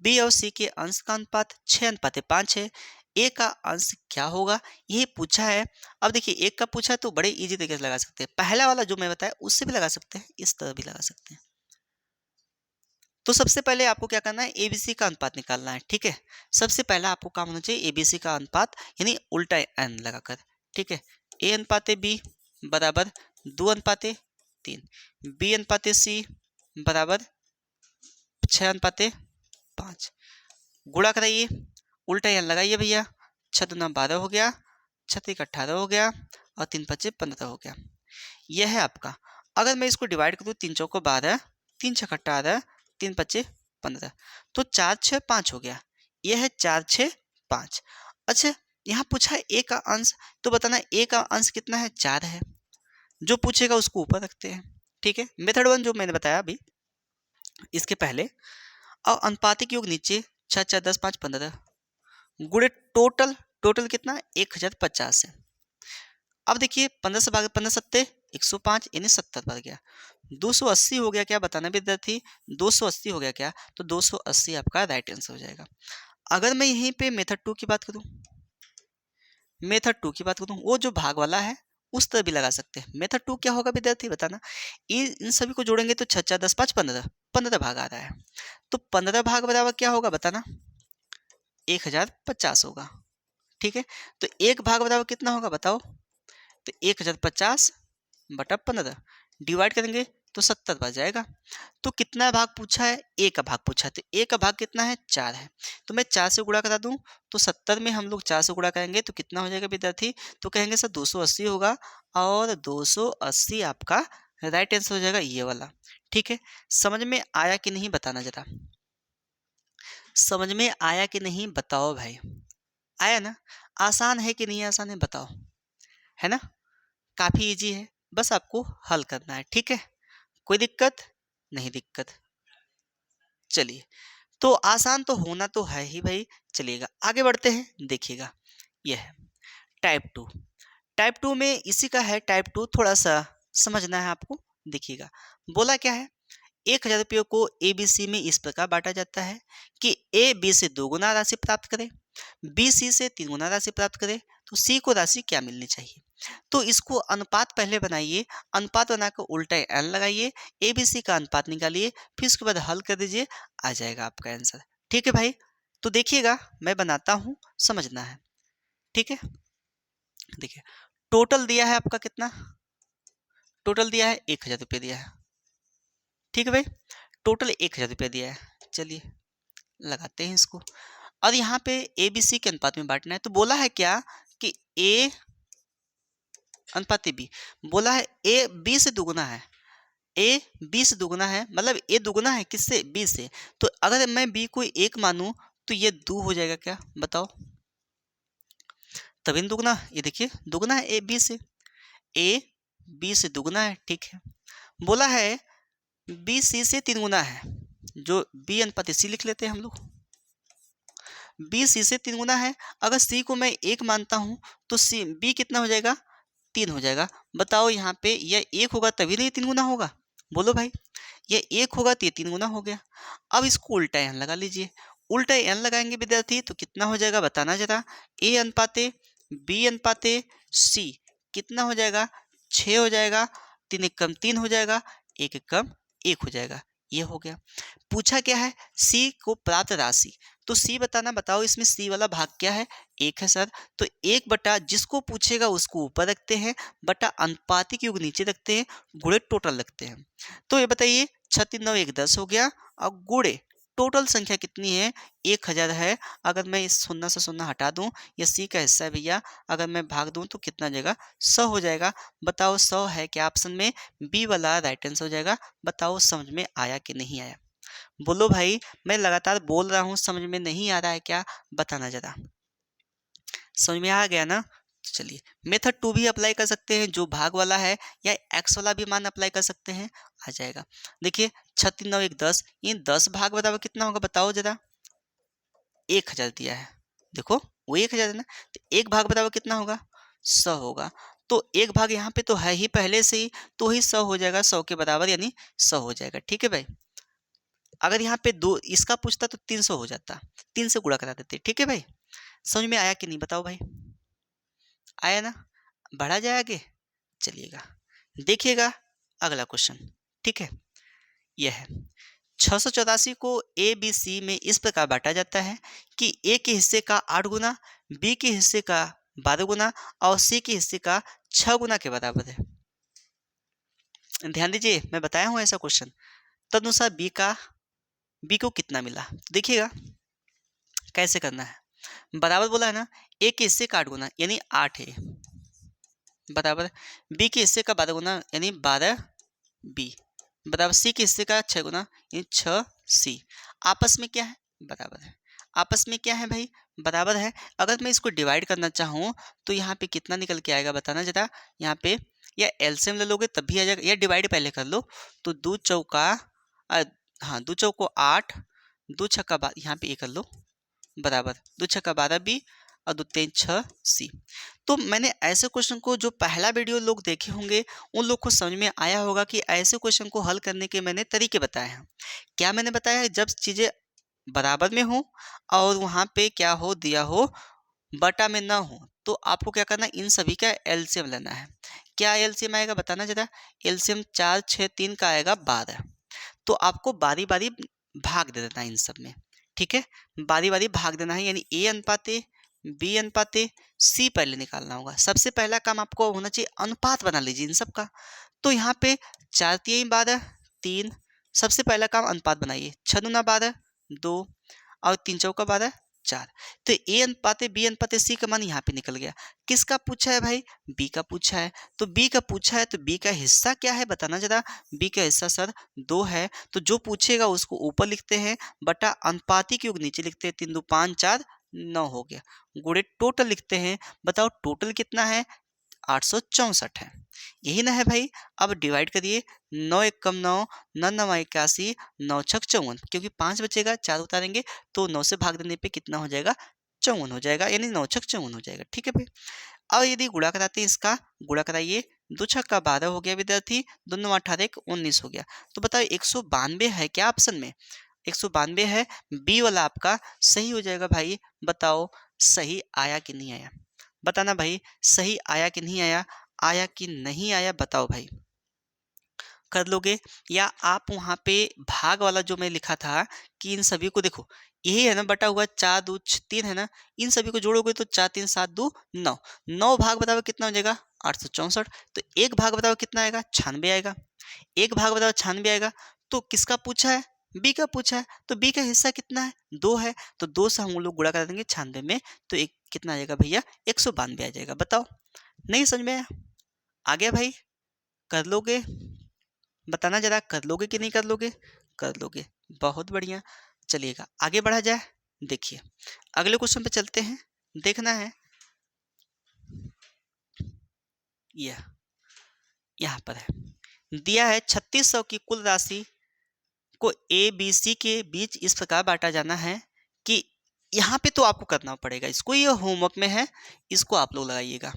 बी और सी के अंश का अनुपात 6:5 है। ए का अंश क्या होगा, यही पूछा है। अब देखिए एक का पूछा है तो बड़े इजी तरीके से लगा सकते हैं। पहला वाला जो मैं बताया उससे भी लगा सकते हैं, इस तरह भी लगा सकते हैं। तो सबसे पहले आपको क्या करना है? एबीसी का अनुपात निकालना है, ठीक है। सबसे पहला आपको काम होना चाहिए एबीसी का अनुपात, यानी उल्टा एन लगाकर, ठीक है। ए अनुपात बी बराबर 2:3, बी अनुपात सी बराबर 6:5। गुणा कराइए, उल्टा एन लगाइए भैया। 6×2 12 हो गया, 6×3 18 हो गया, और 3×5 15 हो गया। यह है आपका। अगर मैं इसको डिवाइड करूँ, 3×4 12, 3×6 18, 3×5 15, तो 4×6 5 हो गया। यह है 4×6 5। अच्छा, यहाँ पूछा है ए का अंश, तो बताना ए का अंश कितना है? 4 है। जो पूछेगा उसको ऊपर रखते हैं, ठीक है। मेथड 1 जो मैंने बताया अभी इसके पहले, और अनुपातिक योग नीचे 6 4 10 5 15 गुणे टोटल, टोटल कितना? 1050 है। अब देखिए 15 से भागे 15 सत्ते 105, यानी 70 बढ़ गया। 280 हो गया क्या? बताना विद्यार्थी, 280 हो गया क्या? तो 280 आपका राइट आंसर हो जाएगा। अगर मैं यहीं पे मेथड 2 की बात करूं, मेथड 2 की बात करूं, वो जो भाग वाला है उस तरह भी लगा सकते हैं। मेथड 2 क्या होगा विद्यार्थी, बताना। इन सभी को जोड़ेंगे तो 6 4 10 5 15, 15 भाग आ रहा है। तो 15 भाग बराबर क्या होगा, बताना? 1050 होगा, ठीक है। तो एक भाग बराबर कितना होगा बताओ? तो 1050 बटा 15, डिवाइड करेंगे तो 70 बच जाएगा। तो कितना भाग पूछा है, ए का भाग पूछा है, तो ए का भाग कितना है 4 है, तो मैं 4 से गुणा करा दूं, तो 70 में हम लोग 4 से गुणा करेंगे तो कितना हो जाएगा विद्यार्थी, तो कहेंगे सर 280 होगा, और 280 आपका राइट आंसर हो जाएगा ये वाला। ठीक है, समझ में आया कि नहीं बताना जरा, समझ में आया कि नहीं बताओ भाई, आया ना, आसान है कि नहीं आसान है बताओ, है ना, काफी इजी है, बस आपको हल करना है। ठीक है, कोई दिक्कत नहीं, दिक्कत, चलिए, तो आसान तो होना तो है ही भाई, चलिएगा आगे बढ़ते हैं, देखिएगा यह है टाइप 2। टाइप 2 में इसी का है, टाइप 2 थोड़ा सा समझना है आपको, देखिएगा बोला क्या है, 1000 रुपये को ए बी सी में इस प्रकार बांटा जाता है कि ए बी से 2 गुना राशि प्राप्त करे, बी सी से 3 गुना राशि प्राप्त करे, तो सी को राशि क्या मिलनी चाहिए। तो इसको अनुपात पहले बनाइए, अनुपात बनाकर उल्टा एन लगाइए, ए बी सी का अनुपात निकालिए, फिर उसके बाद हल कर दीजिए, आ जाएगा आपका आंसर। ठीक है भाई, तो देखिएगा मैं बनाता हूँ, समझना है। ठीक है, देखिए टोटल दिया है आपका कितना, टोटल दिया है 1000 रुपये दिया है। ठीक है भाई, टोटल 1000 रुपये दिया है, चलिए लगाते हैं इसको, और यहाँ पे ए बी सी के अनुपात में बांटना है, तो बोला है क्या कि ए अनुपात बी, बोला है ए बी से दुगुना है, ए बी से दुगुना है, मतलब ए दुगुना है किससे, बी से, तो अगर मैं बी को 1 मानूं तो ये 2 हो जाएगा क्या बताओ, तभी दुगुना, ये देखिए दुगुना है ए बी से, ए बी से दुगुना है। ठीक है, बोला है बी सी से 3 गुना है, जो बी अनुपात सी लिख लेते हैं हम लोग, बी सी से 3 गुना है, अगर सी को मैं 1 मानता हूं तो सी बी कितना हो जाएगा, 3 हो जाएगा। बताओ यहाँ पे यह 1 होगा तभी नहीं 3 गुना होगा, बोलो भाई, यह 1 होगा तो ये 3 गुना हो गया। अब इसको उल्टा एन लगा लीजिए, उल्टा एन लगाएंगे विद्यार्थी तो कितना हो जाएगा बताना जरा, ए अनुपाते बी अनुपाते सी कितना हो जाएगा, 6 हो जाएगा, 3 एक कम 3 हो जाएगा, 1 एक कम 1 हो जाएगा, ये हो गया। पूछा क्या है, सी को प्राप्त राशि, तो सी बताना, बताओ इसमें सी वाला भाग क्या है, 1 है सर, तो 1 बटा जिसको पूछेगा उसको ऊपर रखते हैं, बटा अनुपातिक योग नीचे रखते हैं, गुणे टोटल रखते हैं। तो ये बताइए 6 3 9 1 10 हो गया, और गुणे टोटल संख्या कितनी है, 1000 है, अगर मैं इस 0 से 0 हटा दूं, ये सी का हिस्सा है भैया, अगर मैं भाग दूं तो कितना जाएगा, 100 हो जाएगा। बताओ 100 है क्या ऑप्शन में, बी वाला राइट आंसर हो जाएगा। बताओ समझ में आया कि नहीं आया, बोलो भाई, मैं लगातार बोल रहा हूँ, समझ में नहीं आ रहा है क्या बताना जरा, समझ में आ गया ना। तो चलिए मेथड 2 भी अप्लाई कर सकते हैं, जो भाग वाला है, या एक्स वाला भी मान अप्लाई कर सकते हैं, आ जाएगा। देखिए 6 3 9 1 10, ये 10 भाग बराबर कितना होगा बताओ जरा, 1000 दिया है, देखो वो 1000 है ना, तो 1 भाग बराबर कितना होगा, 100 होगा, तो 1 भाग यहाँ पे तो है ही पहले से ही, तो ही 100 हो जाएगा, 100 के बराबर यानी 100 हो जाएगा। ठीक है भाई, अगर यहाँ पे 2 इसका पूछता तो 300 हो जाता, 3 से गुणा करा देते। ठीक है भाई, समझ में आया कि नहीं बताओ भाई, आया ना, बढ़ा जाए आगे, चलिएगा देखिएगा अगला क्वेश्चन। ठीक है, यह है 684 को ए बी सी में इस प्रकार बांटा जाता है कि ए के हिस्से का 8 गुना, बी के हिस्से का 12 गुना, और सी के हिस्से का 6 गुना के बराबर है। ध्यान दीजिए, मैं बताया हूँ ऐसा क्वेश्चन, तदनुसार बी को कितना मिला, देखिएगा कैसे करना है। बराबर बोला है ना, ए के हिस्से का 8 गुना यानी 8 है, बराबर बी के हिस्से का 12 गुना यानी 12 बी, बराबर सी के हिस्से का 6 गुना यानी 6 सी, आपस में क्या है, बराबर है, आपस में क्या है भाई, बराबर है। अगर मैं इसको डिवाइड करना चाहूँ तो यहाँ पे कितना निकल के आएगा बताना जरा, यहाँ पे या एलसीएम ले लोगे तब भी आ जाएगा, या डिवाइड पहले कर लो, तो 2 चौका हाँ 2 चौको 8, 2 छक्का यहाँ पे ये कर लो, बराबर 2 छक्का 12 बी, और 2 3 6 सी। तो मैंने ऐसे क्वेश्चन को, जो पहला वीडियो लोग देखे होंगे उन लोग को समझ में आया होगा कि ऐसे क्वेश्चन को हल करने के मैंने तरीके बताए हैं। क्या मैंने बताया है, जब चीज़ें बराबर में हो और वहाँ पे क्या हो दिया हो, बटा में ना हो, तो आपको क्या करना है, इन सभी का एलसीएम लेना है। क्या एलसीएम आएगा बताना जरा, एलसीएम 4 6 3 का आएगा 12, तो आपको बारी बारी भाग दे देना है इन सब में। ठीक है, बारी बारी भाग देना है, यानी ए अनुपाते बी अनुपाते सी पहले निकालना होगा। सबसे पहला काम आपको होना चाहिए अनुपात बना लीजिए इन सब का, तो यहाँ पे 4 तिहाई 12 3, सबसे पहला काम अनुपात बनाइए, 6 दूना 12 2 और 3 चौका 12 4। तो ए अनुपाते बी अनुपाते सी का मान यहाँ पे निकल गया। किसका पूछा है भाई? बी का पूछा है। तो बी का पूछा है तो बी का हिस्सा क्या है बताना जरा। बी का हिस्सा सर 2 है, तो जो पूछेगा उसको ऊपर लिखते हैं बटा अनुपाती के योग नीचे लिखते हैं, 3 2 5 4 9 हो गया, गुणे टोटल लिखते हैं। बताओ टोटल कितना है? 864 है। यही ना है भाई। अब डिवाइड करिए, 9 एक कम 9, 9 9 81, 9 छक 54, क्योंकि 5 बचेगा 4 उतारेंगे तो 9 से भाग देने पे कितना हो जाएगा? 54 हो जाएगा, यानी 9 छक 54 हो जाएगा। ठीक है भाई। अब यदि गुणा कराते हैं, इसका गुणा कराइए, 2 छक्का 12 हो गया विद्यार्थी, 2 9 18 1 19 हो गया। तो बताओ 192 है क्या ऑप्शन में? 192 है, बी वाला आपका सही हो जाएगा भाई। बताओ सही आया कि नहीं आया? बताना भाई, सही आया कि नहीं आया? आया कि नहीं आया बताओ भाई। कर लोगे? या आप वहाँ पे भाग वाला जो मैं लिखा था कि इन सभी को देखो, यही है ना बटा हुआ 4 2 3 है ना, इन सभी को जोड़ोगे तो 4 3 7 2 9, 9 भाग बताओ कितना हो जाएगा? 864। तो एक भाग बताओ कितना आएगा? 96 आएगा। एक भाग बताओ 96 आएगा। तो किसका पूछा है? बी का पूछा है। तो बी का हिस्सा कितना है? 2 है। तो 2 से हम लोग गुणा कर देंगे 96 में, तो एक कितना आ जाएगा भैया? 192 आ जाएगा। बताओ नहीं समझ में आया? आ गया भाई? कर लोगे? बताना जरा, कर लोगे कि नहीं कर लोगे? कर लोगे, बहुत बढ़िया। चलिएगा आगे बढ़ा जाए। देखिए अगले क्वेश्चन पे चलते हैं। देखना है यह यहाँ पर है, दिया है 3600 की कुल राशि को ए बी सी के बीच इस प्रकार बांटा जाना है कि, यहाँ पे तो आपको करना पड़ेगा इसको, ये होमवर्क में है, इसको आप लोग लगाइएगा।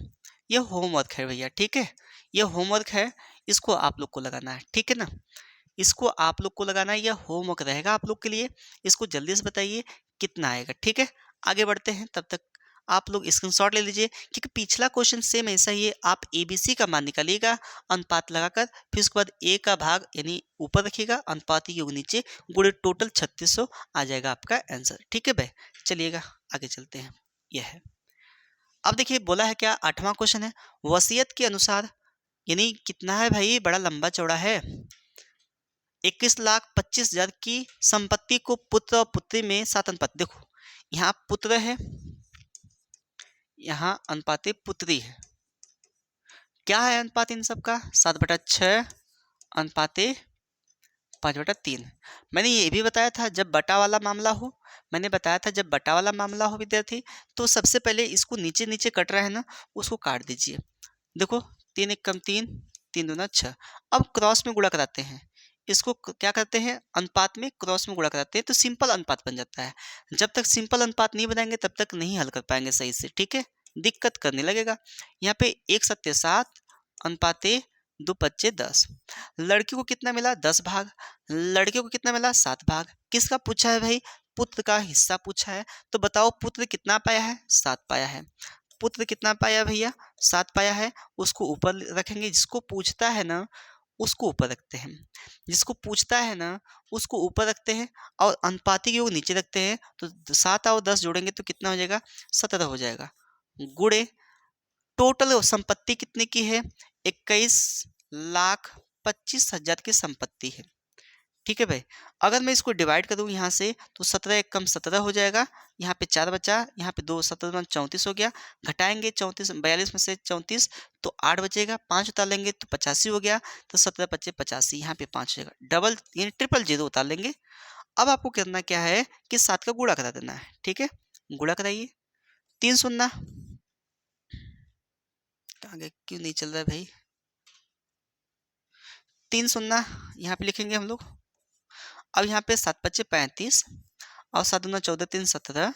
ये होमवर्क है भैया, ठीक है, ये होमवर्क है, इसको आप लोग को लगाना है, ठीक है ना। इसको आप लोग को लगाना है, यह होमवर्क रहेगा आप लोग के लिए। इसको जल्दी से बताइए कितना आएगा, ठीक है। आगे बढ़ते हैं, तब तक आप लोग स्क्रीनशॉट ले लीजिए, क्योंकि पिछला क्वेश्चन सेम ऐसा ही है। आप एबीसी का मान निकालिएगा अनुपात लगाकर, फिर उसके बाद ए का भाग यानी ऊपर रखिएगा, अनुपात योग नीचे, गुणे टोटल 3600 आ जाएगा आपका आंसर, ठीक है भाई। चलिएगा आगे चलते हैं। यह है, अब देखिए बोला है क्या, 8वां क्वेश्चन है, वसीयत के अनुसार, यानी कितना है भाई, बड़ा लंबा चौड़ा है। 21,25,000 की संपत्ति को पुत्र और पुत्री में 7 अनुपात, देखो यहाँ पुत्र है, यहाँ अनुपाते पुत्री है। क्या है अनुपात इन सब का? 7/6 अनुपाते 5/3। मैंने ये भी बताया था जब बटा वाला मामला हो, मैंने बताया था जब बटा वाला मामला हो विद्यार्थी, तो सबसे पहले इसको नीचे नीचे कट रहा है ना, उसको काट दीजिए। देखो 3 एक कम 3, 3 दूना 6। अब क्रॉस में गुणा कराते हैं, इसको क्या करते हैं, अनुपात में क्रॉस में गुणा कराते हैं, तो सिंपल अनुपात बन जाता है। जब तक सिंपल अनुपात नहीं बनाएंगे तब तक नहीं हल कर पाएंगे सही से, ठीक है, दिक्कत करने लगेगा। यहाँ पे 1 7 7 अनुपाते 2 5 10। लड़की को कितना मिला? 10 भाग। लड़के को कितना मिला? 7 भाग। किसका पूछा है भाई? पुत्र का हिस्सा पूछा है। तो बताओ पुत्र कितना पाया है? 7 पाया है। पुत्र कितना पाया भैया? 7 पाया है। उसको ऊपर रखेंगे, जिसको पूछता है ना उसको ऊपर रखते हैं, जिसको पूछता है ना उसको ऊपर रखते हैं, और अनुपाती के योग नीचे रखते हैं। तो 7 और 10 जोड़ेंगे तो कितना हो जाएगा? 17 हो जाएगा। गुणे टोटल संपत्ति कितने की है? 21,25,000 की संपत्ति है, ठीक है भाई। अगर मैं इसको डिवाइड करूँ यहाँ से, तो 17 एक कम 17 हो जाएगा, यहाँ पे 4 बचा, यहाँ पे 2 17 34 हो गया। घटाएंगे 34 42 में से 34 तो 8 बचेगा, 5 उतार लेंगे तो 85 हो गया। तो 17 25 85, यहाँ पे 5 हो जाएगा, डबल यानी ट्रिपल जीरो उतार लेंगे। अब आपको करना क्या है कि 7 का गुणा करा देना है, ठीक है। गुणा कराइए, 3 शून्य, आगे क्यों नहीं चल रहा है भाई, 3 शून्य यहाँ पे लिखेंगे हम लोग। अब यहाँ पे 7 25 35 और 7 दूना 14 3 17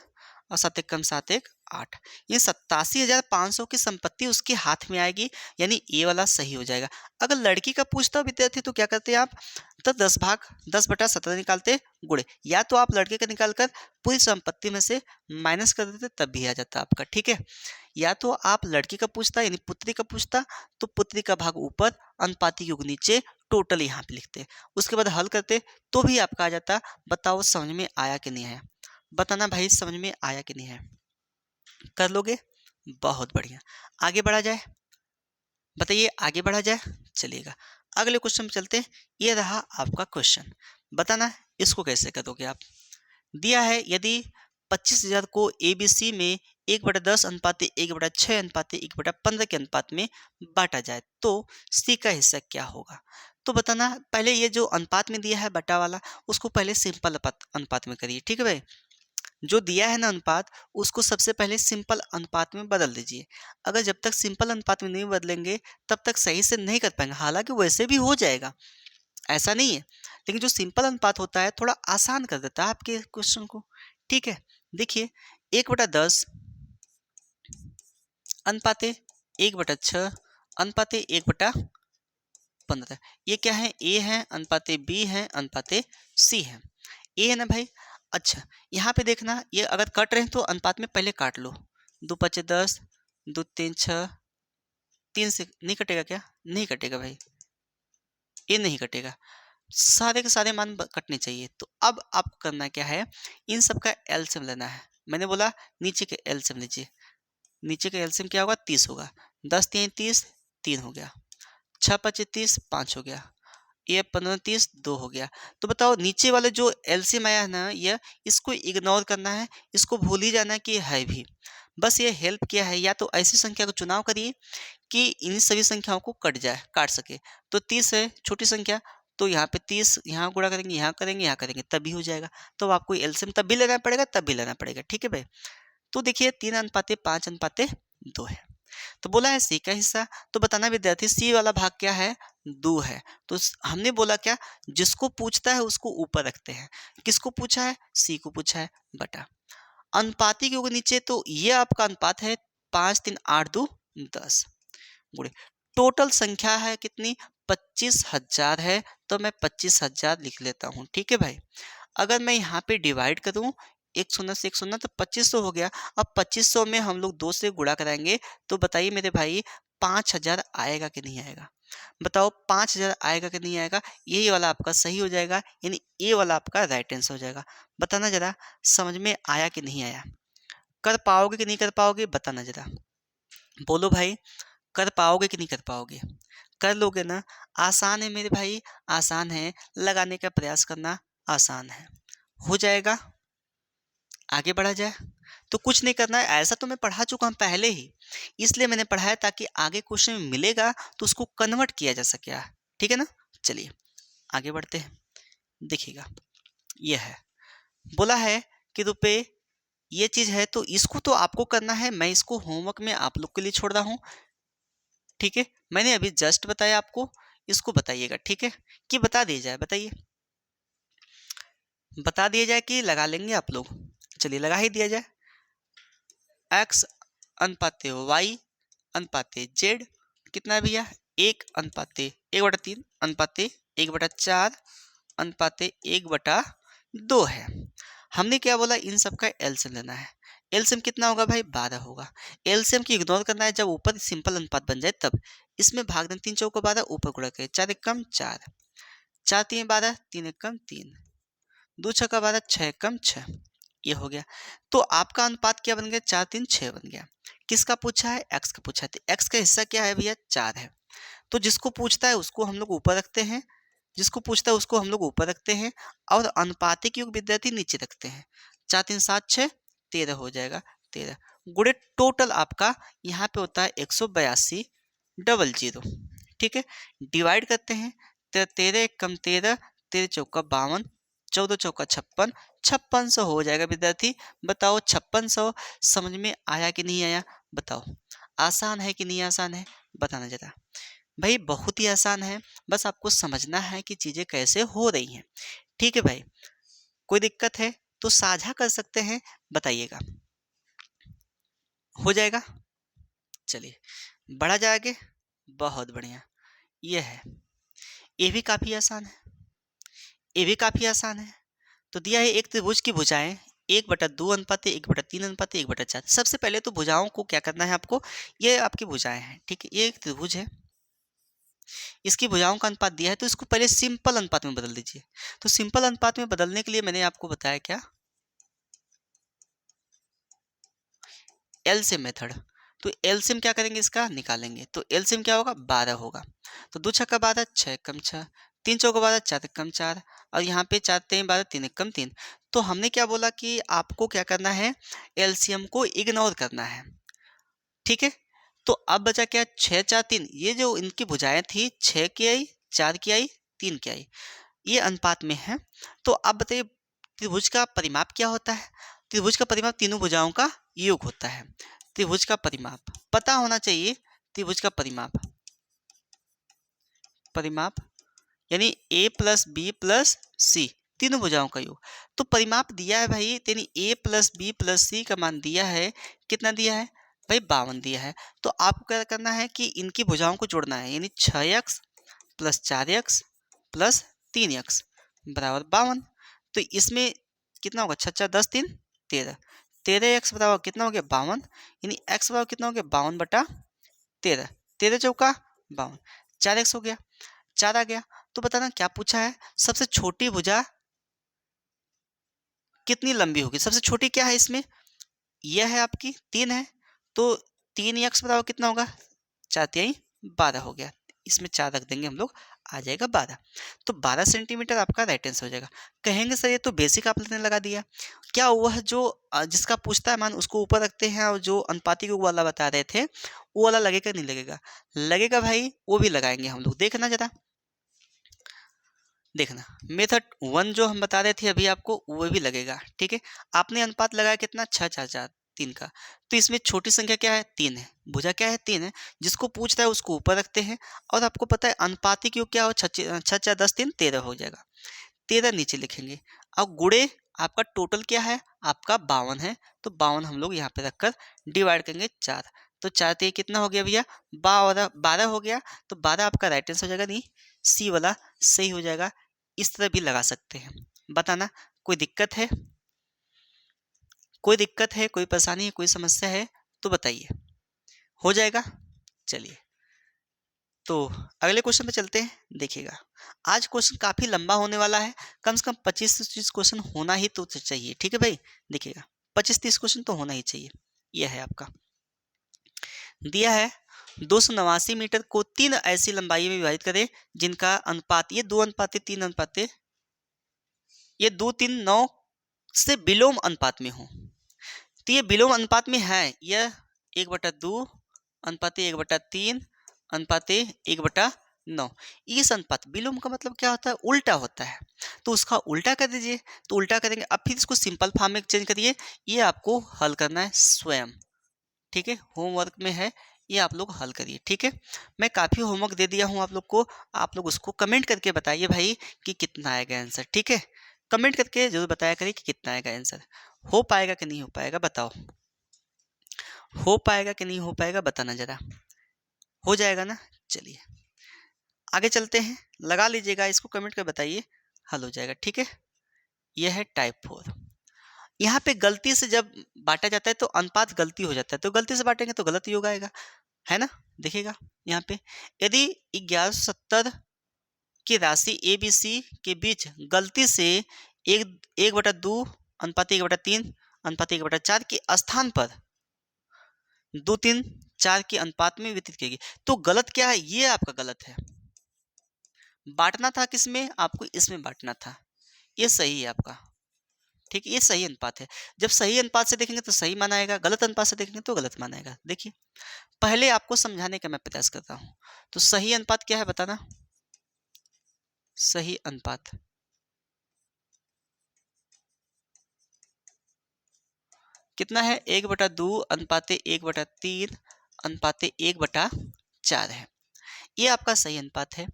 और 7 एक कम 7 1 8, ये 87,500 की संपत्ति उसके हाथ में आएगी, यानी ए वाला सही हो जाएगा। अगर लड़की का पूछता विद्यार्थी तो क्या करते हैं आप, तो 10 भाग 10/17 निकालते गुणे, या तो आप लड़के का निकाल कर पूरी संपत्ति में से माइनस कर देते तब भी आ जाता आपका, ठीक है। या तो आप लड़की का पूछता यानी पुत्री का पूछता, तो पुत्री का भाग ऊपर, अनुपाती योग नीचे, टोटल यहाँ पे लिखते, उसके बाद हल करते तो भी आपका आ जाता। बताओ समझ में आया कि नहीं आया? बताना भाई समझ में आया कि नहीं आया? कर लोगे? बहुत बढ़िया। आगे बढ़ा जाए, बताइए आगे बढ़ा जाए। चलिएगा अगले क्वेश्चन में चलते हैं। ये रहा आपका क्वेश्चन, बताना इसको कैसे करोगे आप। दिया है यदि 25,000 को ABC में 1/10 अनुपात 1/6 अनुपात 1/15 के अनुपात में बांटा जाए तो C का हिस्सा क्या होगा। तो बताना, पहले ये जो अनुपात में दिया है बटा वाला, उसको पहले सिंपल अनुपात में करिए। ठीक है भाई, जो दिया है ना अनुपात, उसको सबसे पहले सिंपल अनुपात में बदल दीजिए। अगर जब तक सिंपल अनुपात में नहीं बदलेंगे तब तक सही से नहीं कर पाएंगे। हालांकि वैसे भी हो जाएगा, ऐसा नहीं है, लेकिन जो सिंपल अनुपात होता है थोड़ा आसान कर देता है आपके क्वेश्चन को। ठीक है, देखिए 1/10 अनुपाते 1/6 अनुपाते 1/15, ये क्या है, ए है अनुपाते बी है अनुपाते सी है। ए है ना भाई। अच्छा, यहाँ पे देखना, ये अगर कट रहे हैं तो अनुपात में पहले काट लो। 2×5 = 10, 2×3 = 6, 3 से नहीं कटेगा क्या, नहीं कटेगा भाई, ये नहीं कटेगा, सारे के सारे मान कटने चाहिए। तो अब आपको करना क्या है, इन सब का एलसीएम लेना है। मैंने बोला नीचे के एलसीएम लीजिए, नीचे का एलसीएम क्या होगा, 30 होगा। 10×3 = 30, 3 हो गया। 6×5 = 30, 5 हो गया। ये 15 30, 2 हो गया। तो बताओ नीचे वाले जो एलसीएम आया है ना, ये इसको इग्नोर करना है, इसको भूल ही जाना है कि है भी। बस ये हेल्प किया है, या तो ऐसी संख्या को चुनाव करिए कि इन सभी संख्याओं को काट सके। तो 30 है छोटी संख्या, तो यहाँ पे 30 यहाँ गुणा करेंगे, यहाँ करेंगे, यहाँ करेंगे, तभी हो जाएगा। तो आपको एलसीएम तब भी लेना पड़ेगा, तब भी लेना पड़ेगा। ठीक है भाई। तो देखिए 3:5:2 है। तो बोला है सी का हिस्सा, तो बताना विद्यार्थी सी वाला भाग क्या है, 2 है। तो हमने बोला क्या, जिसको पूछता है उसको ऊपर रखते हैं। किसको पूछा है, सी को पूछा है, बटा अनुपाती के नीचे। तो ये आपका अनुपात है 5 3 8 2 10 गुणे टोटल संख्या है कितनी, 25,000 है। तो मैं 25,000 लिख लेता हूँ। ठीक है भाई। अगर मैं यहाँ पे डिवाइड करूँ, एक शून्य से एक शून्य, तो 2500 हो गया। अब 2500 में हम लोग 2 से गुणा कराएंगे, तो बताइए मेरे भाई 5,000 आएगा कि नहीं आएगा। बताओ 5,000 आएगा कि नहीं आएगा। यही वाला आपका सही हो जाएगा, यानी ये वाला आपका राइट आंसर हो जाएगा। बताना जरा समझ में आया कि नहीं आया, कर पाओगे कि नहीं कर पाओगे, बताना जरा, बोलो भाई, कर पाओगे कि नहीं कर पाओगे। कर लोगे ना, आसान है मेरे भाई, आसान है, लगाने का प्रयास करना आसान है, हो जाएगा। आगे बढ़ा जाए, तो कुछ नहीं करना है, ऐसा तो मैं पढ़ा चुका हूँ पहले ही, इसलिए मैंने पढ़ाया ताकि आगे क्वेश्चन में मिलेगा तो उसको कन्वर्ट किया जा सके। ठीक है ना। चलिए आगे बढ़ते हैं। देखिएगा, ये है, बोला है कि रुपए, ये चीज है, तो इसको तो आपको करना है, मैं इसको होमवर्क में आप लोग के लिए छोड़ रहा हूँ। ठीक है, मैंने अभी जस्ट बताया आपको, इसको बताइएगा। ठीक है, कि बता दिया जाए, बताइए, बता दिया जाए कि लगा लेंगे आप लोग। चलिए लगा ही दिया जाए। x अनुपाते y अनुपाते z कितना है भैया, 1:1/3 अनुपाते 1/4 अनुपाते 1/2 है। हमने क्या बोला, इन सब का एलसीएम लेना है। एलसीएम कितना होगा भाई, 12 होगा। एलसीएम की इग्नोर करना है, जब ऊपर सिंपल अनुपात बन जाए तब। इसमें भाग दें, 3 चौको 12, ऊपर गुणा करें, 4 एकम 4, 4 3 12, 3 एकम 3, 2 छक्का 12, 6 एकम 6, ये हो गया। तो आपका अनुपात क्या बन गया, 4 3 6 बन गया। किसका पूछा है, एक्स का पूछा है, तो एक्स का हिस्सा क्या है भैया, 4 है। तो जिसको पूछता है उसको हम लोग ऊपर रखते हैं, जिसको पूछता है उसको हम लोग ऊपर रखते हैं, और अनुपातिक युग विद्यार्थी नीचे रखते हैं। 4 3 7 6 13 हो जाएगा, 13 गुणे टोटल आपका यहाँ पे होता है 182,00। ठीक है, डिवाइड करते हैं, 13 एकम 13, 13 चौका 52, 14 चौका 56, 5600 हो जाएगा विद्यार्थी। बताओ 5600 समझ में आया कि नहीं आया, बताओ, आसान है कि नहीं आसान है, बताना जरा भाई। बहुत ही आसान है, बस आपको समझना है कि चीजें कैसे हो रही हैं। ठीक है भाई, कोई दिक्कत है तो साझा कर सकते हैं, बताइएगा, हो जाएगा। चलिए बढ़ा जाए आगे, बहुत बढ़िया। ये है, ये भी काफी आसान है, ये भी काफी आसान है। तो दिया है एक त्रिभुज की भुजाएं 1/2 अनुपाते 1/3 अनुपाते 1/4। सबसे पहले तो भुजाओं को क्या करना है आपको, ये आपकी भुजाएं हैं। ठीक है, ये एक त्रिभुज है, इसकी भुजाओं का अनुपात दिया है, तो इसको पहले सिंपल अनुपात में बदल दीजिए। तो सिंपल अनुपात में बदलने के लिए मैंने आपको बताया क्या, एलसीएम मेथड। तो एलसीएम क्या करेंगे, इसका निकालेंगे। तो एलसीएम क्या होगा, 12 होगा। तो 2 छक्का 12, 6 कम 6, 3 चौका 12, 4 कम 4, और यहाँ पे 4 3 12, 3 कम 3। तो हमने क्या बोला कि आपको क्या करना है, एलसीएम को इग्नोर करना है, ठीक है। तो अब बचा क्या, 6 4 3, ये जो इनकी भुजाएं थी 6 की आई, 4 की आई, 3 की आई, ये अनुपात में है। तो अब बताइए त्रिभुज का परिमाप क्या होता है। त्रिभुज का परिमाप तीनों भुजाओं का योग होता है। त्रिभुज का परिमाप पता होना चाहिए। त्रिभुज का परिमाप, परिमाप यानी a प्लस बी प्लस सी, तीनों भुजाओं का योग। तो परिमाप दिया है भाई, यानी a प्लस बी प्लस सी का मान दिया है, कितना दिया है भाई, 52 दिया है। तो आपको क्या करना है कि इनकी भुजाओं को जोड़ना है, यानी 6x plus 4x plus 3x बराबर 52। तो इसमें कितना होगा, 6 4 10 3 13, 13x बराबर कितना हो गया 52, यानी x बराबर कितना हो गया 52/13, 13 चौका 52, 4x हो गया, 4 आ गया। तो बताना क्या पूछा है, सबसे छोटी भुजा कितनी लंबी होगी। सबसे छोटी क्या है इसमें, यह है आपकी 3 है। तो 3x बराबर कितना होगा, 4 तिहाई 12 हो गया। इसमें 4 रख देंगे हम लोग, आ जाएगा 12। तो 12 सेंटीमीटर आपका राइट आंसर हो जाएगा। कहेंगे सर ये तो बेसिक आपने लगा दिया, क्या वह जो जिसका पूछता है मान उसको ऊपर रखते हैं, और जो अनुपातिक योग वाला बता रहे थे वो वाला लगेगा नहीं लगेगा, लगेगा भाई, वो भी लगाएंगे हम लोग। देखना जरा, देखना मेथड 1 जो हम बता रहे थे अभी आपको, वो भी लगेगा, ठीक है। आपने अनुपात लगाया कितना, 6 4 4 3 का। तो इसमें छोटी संख्या क्या है, 3 है, भुजा क्या है 3 है, जिसको पूछ रहा है उसको ऊपर रखते हैं। और आपको पता है अनुपातिक योग क्या हो, 6 4 10 3 13 हो जाएगा, 13 नीचे लिखेंगे। अब गुणे आपका टोटल क्या है, आपका 52 है। तो 52 हम लोग यहाँ पे रखकर डिवाइड करेंगे 4। तो 4 ते कितना हो गया भैया, 12 12 हो गया। तो 12 आपका राइट आंसर हो जाएगा, नहीं सी वाला सही हो जाएगा। इस तरह भी लगा सकते हैं। बताना कोई दिक्कत है, कोई दिक्कत है, कोई परेशानी है, कोई समस्या है तो बताइए, हो जाएगा। चलिए तो अगले क्वेश्चन पे चलते हैं। देखिएगा आज क्वेश्चन काफ़ी लंबा होने वाला है, कम से कम 25 से 30 क्वेश्चन होना ही तो चाहिए, ठीक है भाई। देखिएगा 25-30 क्वेश्चन तो होना ही चाहिए। यह है आपका दिया है, 289 मीटर को 3 ऐसी लंबाई में विभाजित करें जिनका अनुपात, ये 2 अनुपात 3 अनुपात, ये 2 3 9 से विलोम अनुपात में हो। तो ये विलोम अनुपात में है, यह 1/2 अनुपात 1/3 अनुपात 1/9। इस अनुपात, विलोम का मतलब क्या होता है, उल्टा होता है। तो उसका उल्टा कर दीजिए। तो उल्टा करेंगे, अब फिर इसको सिंपल फॉर्म में चेंज करिए। ये आपको हल करना है स्वयं, ठीक है, होमवर्क में है, ये आप लोग हल करिए, ठीक है। मैं काफ़ी होमवर्क दे दिया हूँ आप लोग को, आप लोग उसको कमेंट करके बताइए भाई कि कितना आएगा आंसर, ठीक है। कमेंट करके जरूर बताया करिए कि कितना आएगा आंसर। हो पाएगा कि नहीं हो पाएगा बताओ, हो पाएगा कि नहीं हो पाएगा बताना जरा, हो जाएगा ना। चलिए आगे चलते हैं, लगा लीजिएगा इसको, कमेंट कर बताइए, हल हो जाएगा, ठीक है। यह है टाइप 4। यहाँ पे गलती से जब बांटा जाता है तो अनुपात गलती हो जाता है, तो गलती से बांटेंगे तो गलत योग आएगा, है ना। देखिएगा यहाँ पे यदि 1170 की राशि ए बी सी के बीच गलती से 1/2 अनुपात 1/3 अनुपात 1/4 के स्थान पर 2 3 4 के अनुपात में वितरित करेगी, तो गलत क्या है, ये आपका गलत है। बांटना था किसमें, आपको इसमें बांटना था, ये सही है आपका, ठीक है, ये सही अनुपात है। जब सही अनुपात से देखेंगे तो सही मान आएगा, गलत अनुपात से देखेंगे तो गलत मान आएगा। देखिए पहले आपको समझाने का मैं प्रयास करता हूँ। तो सही अनुपात क्या है बताना, सही अनुपात कितना है, 1/2 अनुपात 1/3 अनुपात 1/4 है, ये आपका सही अनुपात है।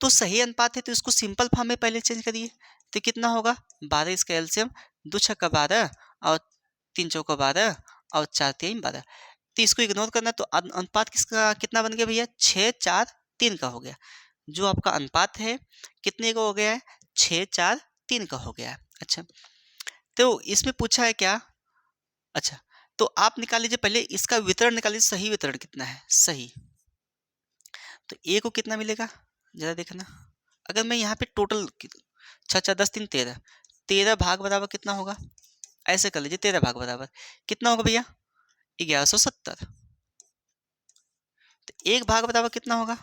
तो सही अनुपात है तो इसको सिंपल फॉर्म में पहले चेंज करिए। तो कितना होगा, 12 इसका एलसीएम, 2 छक्का 12 और 3 चौका 12 और 4 3 12। तो इसको इग्नोर करना, तो अनुपात किसका कितना बन गया भैया, 6 4 3 का हो गया। जो आपका अनुपात है कितने का हो गया है, 6 4 3 का हो गया है। अच्छा तो इसमें पूछा है क्या, अच्छा तो आप निकाल लीजिए, पहले इसका वितरण निकाल लीजिए, सही वितरण कितना है, सही। तो ए को कितना मिलेगा जरा देखना, अगर मैं यहाँ पे टोटल 6 4 10 3 13, 13 भाग बराबर कितना होगा, ऐसे कर लीजिए, 13 भाग बराबर कितना होगा भैया, 1170। तो एक भाग बताओ कितना होगा,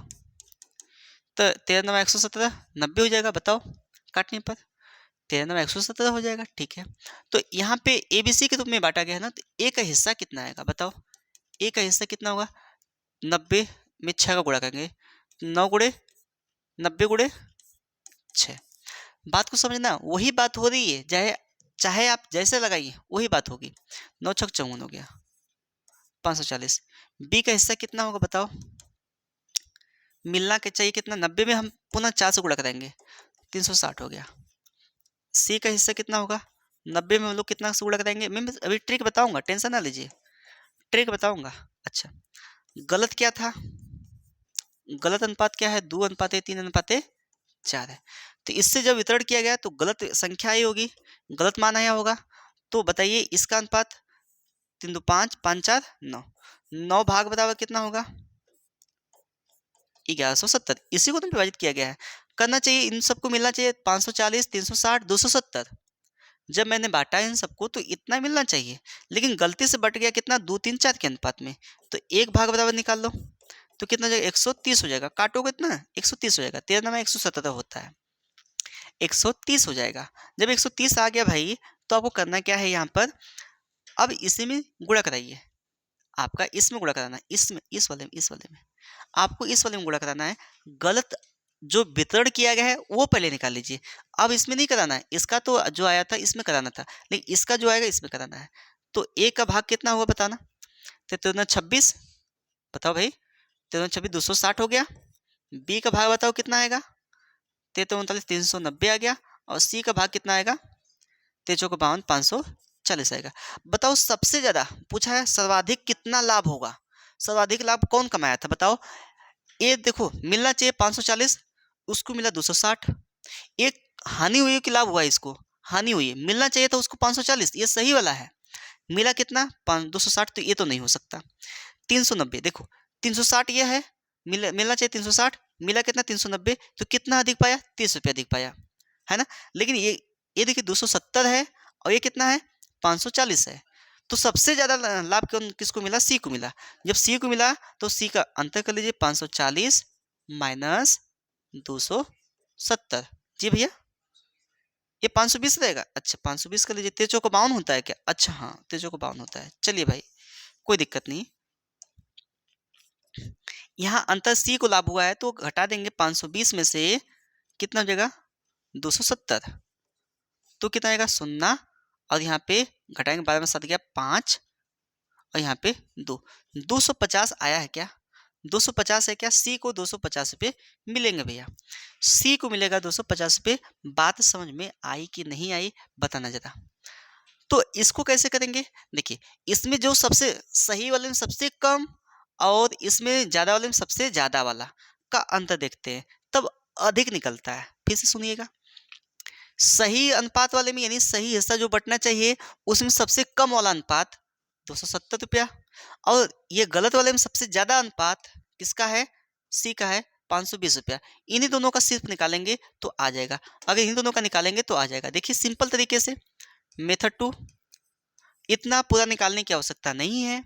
तो 13 9 117, 90 हो जाएगा, बताओ काटने पर 13 9 117 हो जाएगा। ठीक है, तो यहाँ पे ए बी सी के रूप में बांटा गया है ना, तो ए का हिस्सा कितना आएगा बताओ, ए का हिस्सा कितना होगा, 90 में 6 का गुणा करेंगे, 9 गुणे 90 गुणे 6। बात को समझना, वही बात हो रही है, चाहे चाहे आप जैसे लगाइए वही बात होगी। 9 छक 54 हो गया 540। बी का हिस्सा कितना होगा बताओ, मिलना के चाहिए कितना, 90 में हम पुनः 4 से गुणा करेंगे, 360 हो गया। सी का हिस्सा कितना होगा, 90 में हम लोग कितना से गुणा करेंगे, मैं अभी ट्रिक बताऊंगा, टेंशन ना लीजिए, ट्रिक बताऊंगा। अच्छा, गलत क्या था, गलत अनुपात क्या है, 2 अनुपात 3 अनुपात 4 है। तो इससे जब वितरण किया गया तो गलत संख्या ही होगी, गलत मान आया होगा। तो बताइए इसका अनुपात 3 2 5 5 4 9, 9 भाग बताओ कितना होगा, 1170। इसी को तो विभाजित किया गया है, करना चाहिए इन सबको मिलना चाहिए 540 360 270। जब मैंने बांटा इन सबको तो इतना मिलना चाहिए, लेकिन गलती से बट गया कितना, 2 3 4 के अनुपात में। तो एक भाग बराबर निकाल लो, तो कितना हो जाएगा, 130 हो जाएगा, काटोगे कितना 130 हो जाएगा, 13 में 117 होता है, 130 हो जाएगा। जब 130 आ गया भाई, तो आपको करना क्या है यहाँ पर, अब इसी में गुणा कराइए, आपका इसमें गुणा कराना है, इसमें, इस वाले में आपको इस वाले में गुणा कराना है। गलत जो वितरण किया गया है वो पहले निकाल लीजिए, अब इसमें नहीं कराना है, इसका तो जो आया था इसमें कराना था, लेकिन इसका जो आएगा इसमें कराना है। तो ए का भाग कितना होगा बताना, तो 13 बताओ भाई, 13 260 हो गया। बी का भाग बताओ कितना आएगा, 13 390 आ गया। और सी का भाग कितना आएगा, 53 540 आएगा। बताओ सबसे ज्यादा पूछा है, सर्वाधिक कितना लाभ होगा, सर्वाधिक लाभ कौन कमाया था बताओ। ये देखो मिलना चाहिए 540, उसको मिला 260, एक हानि हुई है कि लाभ हुआ है, इसको हानि हुई है, मिलना चाहिए था उसको 540, ये सही वाला है, मिला कितना 260, तो ये तो नहीं हो सकता। 390 देखो, 360 ये है, मिलना चाहिए 360, मिला कितना 390, तो कितना अधिक पाया, 30 रुपये अधिक पाया, है ना। लेकिन ये देखिए 270 है और ये कितना है 540 है, तो सबसे ज्यादा लाभ कौन किसको मिला, सी को मिला। जब सी को मिला तो सी का अंतर कर लीजिए, 540 माइनस 270, जी भैया ये 520 रहेगा। अच्छा 520 कर लीजिए, 13 को 52 होता है क्या, अच्छा हाँ 13 को 52 होता है, चलिए भाई कोई दिक्कत नहीं। यहाँ अंतर सी को लाभ हुआ है तो घटा देंगे, 520 में से कितना हो जाएगा 270, तो कितना आएगा 0, और यहाँ पे घटाएंगे 12 में 7 गया 5, और यहाँ पे 2, 250 आया है क्या, 250 है क्या, सी को 250 रुपये मिलेंगे भैया, सी को मिलेगा 250 रुपये। बात समझ में आई कि नहीं आई बताना जरा। तो इसको कैसे करेंगे, देखिए इसमें जो सबसे सही वाले में सबसे कम और इसमें ज़्यादा वाले में सबसे ज़्यादा वाला का अंतर देखते हैं, तब अधिक निकलता है। फिर से सुनिएगा, सही अनुपात वाले में यानी सही हिस्सा जो बटना चाहिए उसमें सबसे कम वाला अनुपात 270 रुपया, और ये गलत वाले में सबसे ज़्यादा अनुपात किसका है, सी का है 520 रुपया। इन्हीं दोनों का सिर्फ निकालेंगे तो आ जाएगा, अगर इन दोनों का निकालेंगे तो आ जाएगा। देखिए सिंपल तरीके से मेथड 2, इतना पूरा निकालने की आवश्यकता नहीं है।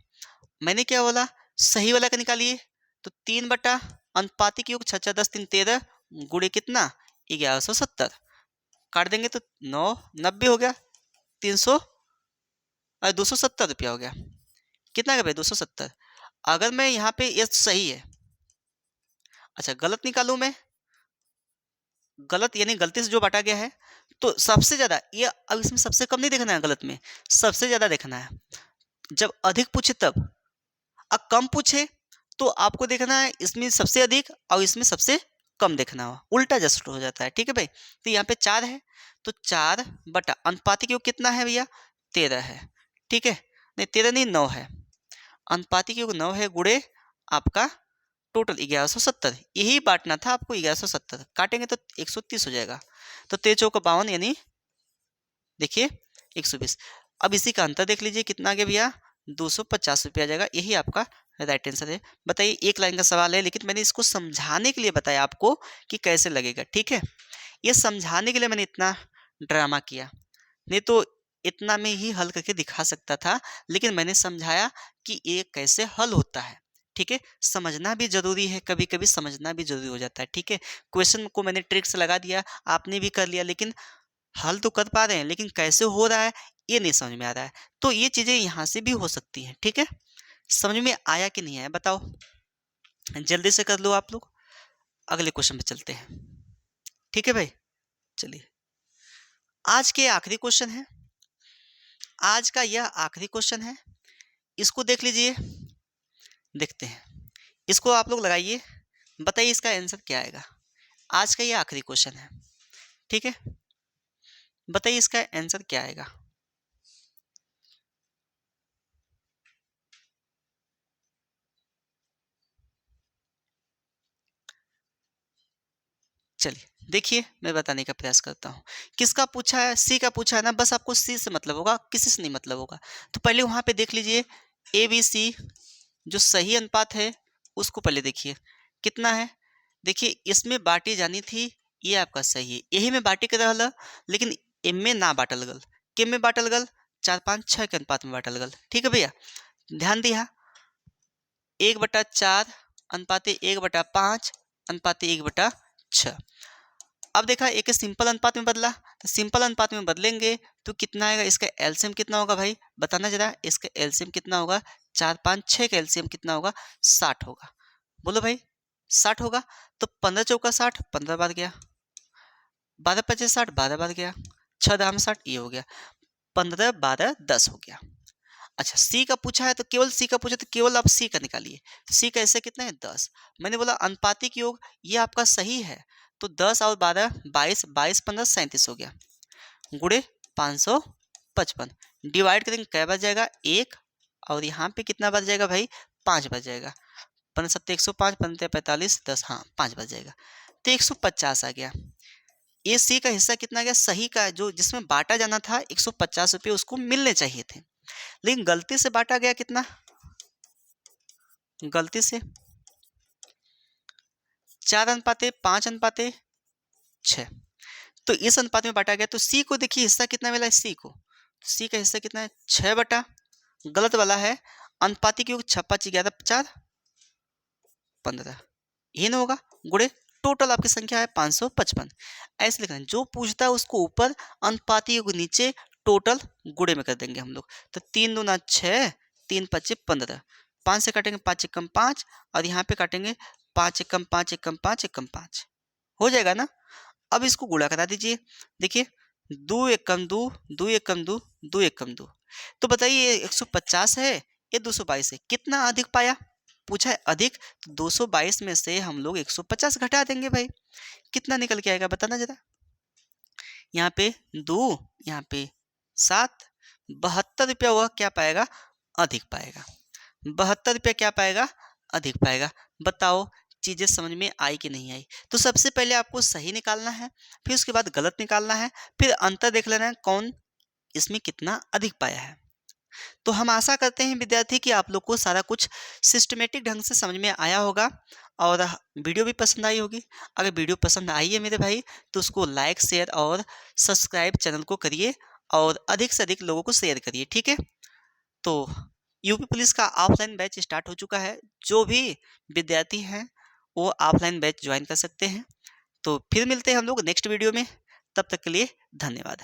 मैंने क्या बोला, सही वाला का निकालिए, तो 3 बटा अनुपातिक योग 6 10 3 13 गुणे कितना 1170, काट देंगे तो 9 90 हो गया, 300 और 270 रुपया हो गया, कितना का भाई 270। अगर मैं यहाँ पे ये सही है, अच्छा गलत निकालूं मैं, गलत यानी गलती से जो बांटा गया है, तो सबसे ज्यादा ये, अब इसमें सबसे कम नहीं देखना है, गलत में सबसे ज्यादा देखना है। जब अधिक पूछे तब, अब कम पूछे तो आपको देखना है इसमें सबसे अधिक और इसमें सबसे कम देखना हो, उल्टा जस्ट हो जाता है। ठीक है भाई, तो यहाँ पे 4 है, तो 4 बटा अनुपातिक योग कितना है भैया 13 है, ठीक है, नहीं 13 नहीं 9 है, अनुपातिक योग 9 है, गुणे आपका टोटल 1170, यही बांटना था आपको 1170, काटेंगे तो 130 हो जाएगा, तो 13 चौका 52 यानी देखिए 120। अब इसी का अंतर देख लीजिए कितना आ गया भैया 250 रुपया आ जाएगा, यही आपका राइट आंसर है। बताइए एक लाइन का सवाल है, लेकिन मैंने इसको समझाने के लिए बताया आपको कि कैसे लगेगा, ठीक है, ये समझाने के लिए मैंने इतना ड्रामा किया, नहीं तो इतना में ही हल करके दिखा सकता था, लेकिन मैंने समझाया कि ये कैसे हल होता है, ठीक है, समझना भी जरूरी है, कभी कभी समझना भी जरूरी हो जाता है। ठीक है, क्वेश्चन को मैंने ट्रिक्स लगा दिया, आपने भी कर लिया, लेकिन हल तो कर पा रहे हैं, लेकिन कैसे हो रहा है ये नहीं समझ में आ रहा है। तो ये चीजें यहाँ से भी हो सकती हैं। ठीक है, समझ में आया कि नहीं आया बताओ, जल्दी से कर लो आप लोग, अगले क्वेश्चन पे चलते हैं। ठीक है भाई, चलिए आज के आखिरी क्वेश्चन है, आज का यह आखिरी क्वेश्चन है, इसको देख लीजिए, देखते हैं, इसको आप लोग लगाइए, बताइए इसका आंसर क्या आएगा। आज का ये आखिरी क्वेश्चन है, ठीक है, बताइए इसका आंसर क्या आएगा। चलिए देखिए, मैं बताने का प्रयास करता हूँ। किसका पूछा है, सी का पूछा है ना, बस आपको सी से मतलब होगा, किसी से नहीं मतलब होगा। तो पहले वहां पे देख लीजिए, ए बी सी जो सही अनुपात है उसको पहले देखिए कितना है। देखिए इसमें बांटी जानी थी, ये आपका सही है, यही में बांटी के रहल, लेकिन एम में ना बांटल गल, के में बांटल गल, 4-5-6 के अनुपात में बांटल गल। ठीक है भैया, ध्यान दिया, 1/4 अनुपाते 1/5 अनुपाते 1/6। अब देखा एक सिंपल अनुपात में बदला, तो सिंपल अनुपात में बदलेंगे तो कितना आएगा, इसका एलसीएम कितना होगा भाई बताना जरा, इसका एलसीएम कितना होगा, 4-5-6 का एलसीएम कितना होगा, 60 होगा। बोलो भाई 60 होगा। तो 15 चौका 60, 15 बार गया, 12 पचे 60, 12 बार गया, 6 दाम 60, ये हो गया, 15 12 10 हो गया। अच्छा सी का पूछा है तो केवल सी का पूछा, तो केवल आप सी का निकालिए। सी का ऐसे कितना है 10, मैंने बोला अनुपातिक योग ये आपका सही है, तो 10 और 12 22, 22 15 37 हो गया, गुड़े 555, डिवाइड करेंगे क्या बच जाएगा 1, और यहाँ पे कितना बच जाएगा भाई 5 बच जाएगा, 15 105, 15 45 10, हाँ 5 बच जाएगा, तो 150 आ गया। ये सी का हिस्सा कितना गया, सही का जो जिसमें बांटा जाना था 150 रुपये उसको मिलने चाहिए थे, लेकिन गलती से बांटा गया कितना, गलती से 4:5:6, तो इस अनुपात में बांटा गया। तो सी को देखिए हिस्सा कितना मिला है, सी को, सी का हिस्सा कितना है 6 बटा, गलत वाला है, अनुपातिक योग 6×5 11 ये ना होगा, गुड़े टोटल आपकी संख्या है 555, ऐसे लिखना है। जो पूछता है उसको ऊपर, अनुपातिक योग नीचे, टोटल गुड़े में कर देंगे हम लोग। तो 3 दूना 6, 3 पच्चे 15, 5 से काटेंगे 5 एकम 5, और यहाँ पे काटेंगे 5 एकम 5 एकम 5 एकम 5, हो जाएगा ना। अब इसको गुणा करा दीजिए, देखिए 2 एकम 2, 2 एकम 2, 2 एकम 2, तो बताइए 150 है, ये 222 है, कितना अधिक पाया, पूछा है अधिक, तो 222 में से हम लोग 150 घटा देंगे भाई, कितना निकल के आएगा बताना जरा। यहाँ पे 2, यहाँ पे 7, 72 रुपया वह क्या पाएगा, अधिक पाएगा, 72 रुपया क्या पाएगा, अधिक पाएगा। बताओ चीजें समझ में आई कि नहीं आई। तो सबसे पहले आपको सही निकालना है, फिर उसके बाद गलत निकालना है, फिर अंतर देख लेना है कौन इसमें कितना अधिक पाया है। तो हम आशा करते हैं विद्यार्थी कि आप लोग को सारा कुछ सिस्टमेटिक ढंग से समझ में आया होगा, और वीडियो भी पसंद आई होगी। अगर वीडियो पसंद आई है मेरे भाई, तो उसको लाइक शेयर और सब्सक्राइब चैनल को करिए, और अधिक से अधिक लोगों को शेयर करिए। ठीक है, तो यूपी पुलिस का ऑफलाइन बैच स्टार्ट हो चुका है, जो भी विद्यार्थी हैं वो ऑफलाइन बैच ज्वाइन कर सकते हैं। तो फिर मिलते हैं हम लोग नेक्स्ट वीडियो में, तब तक के लिए धन्यवाद।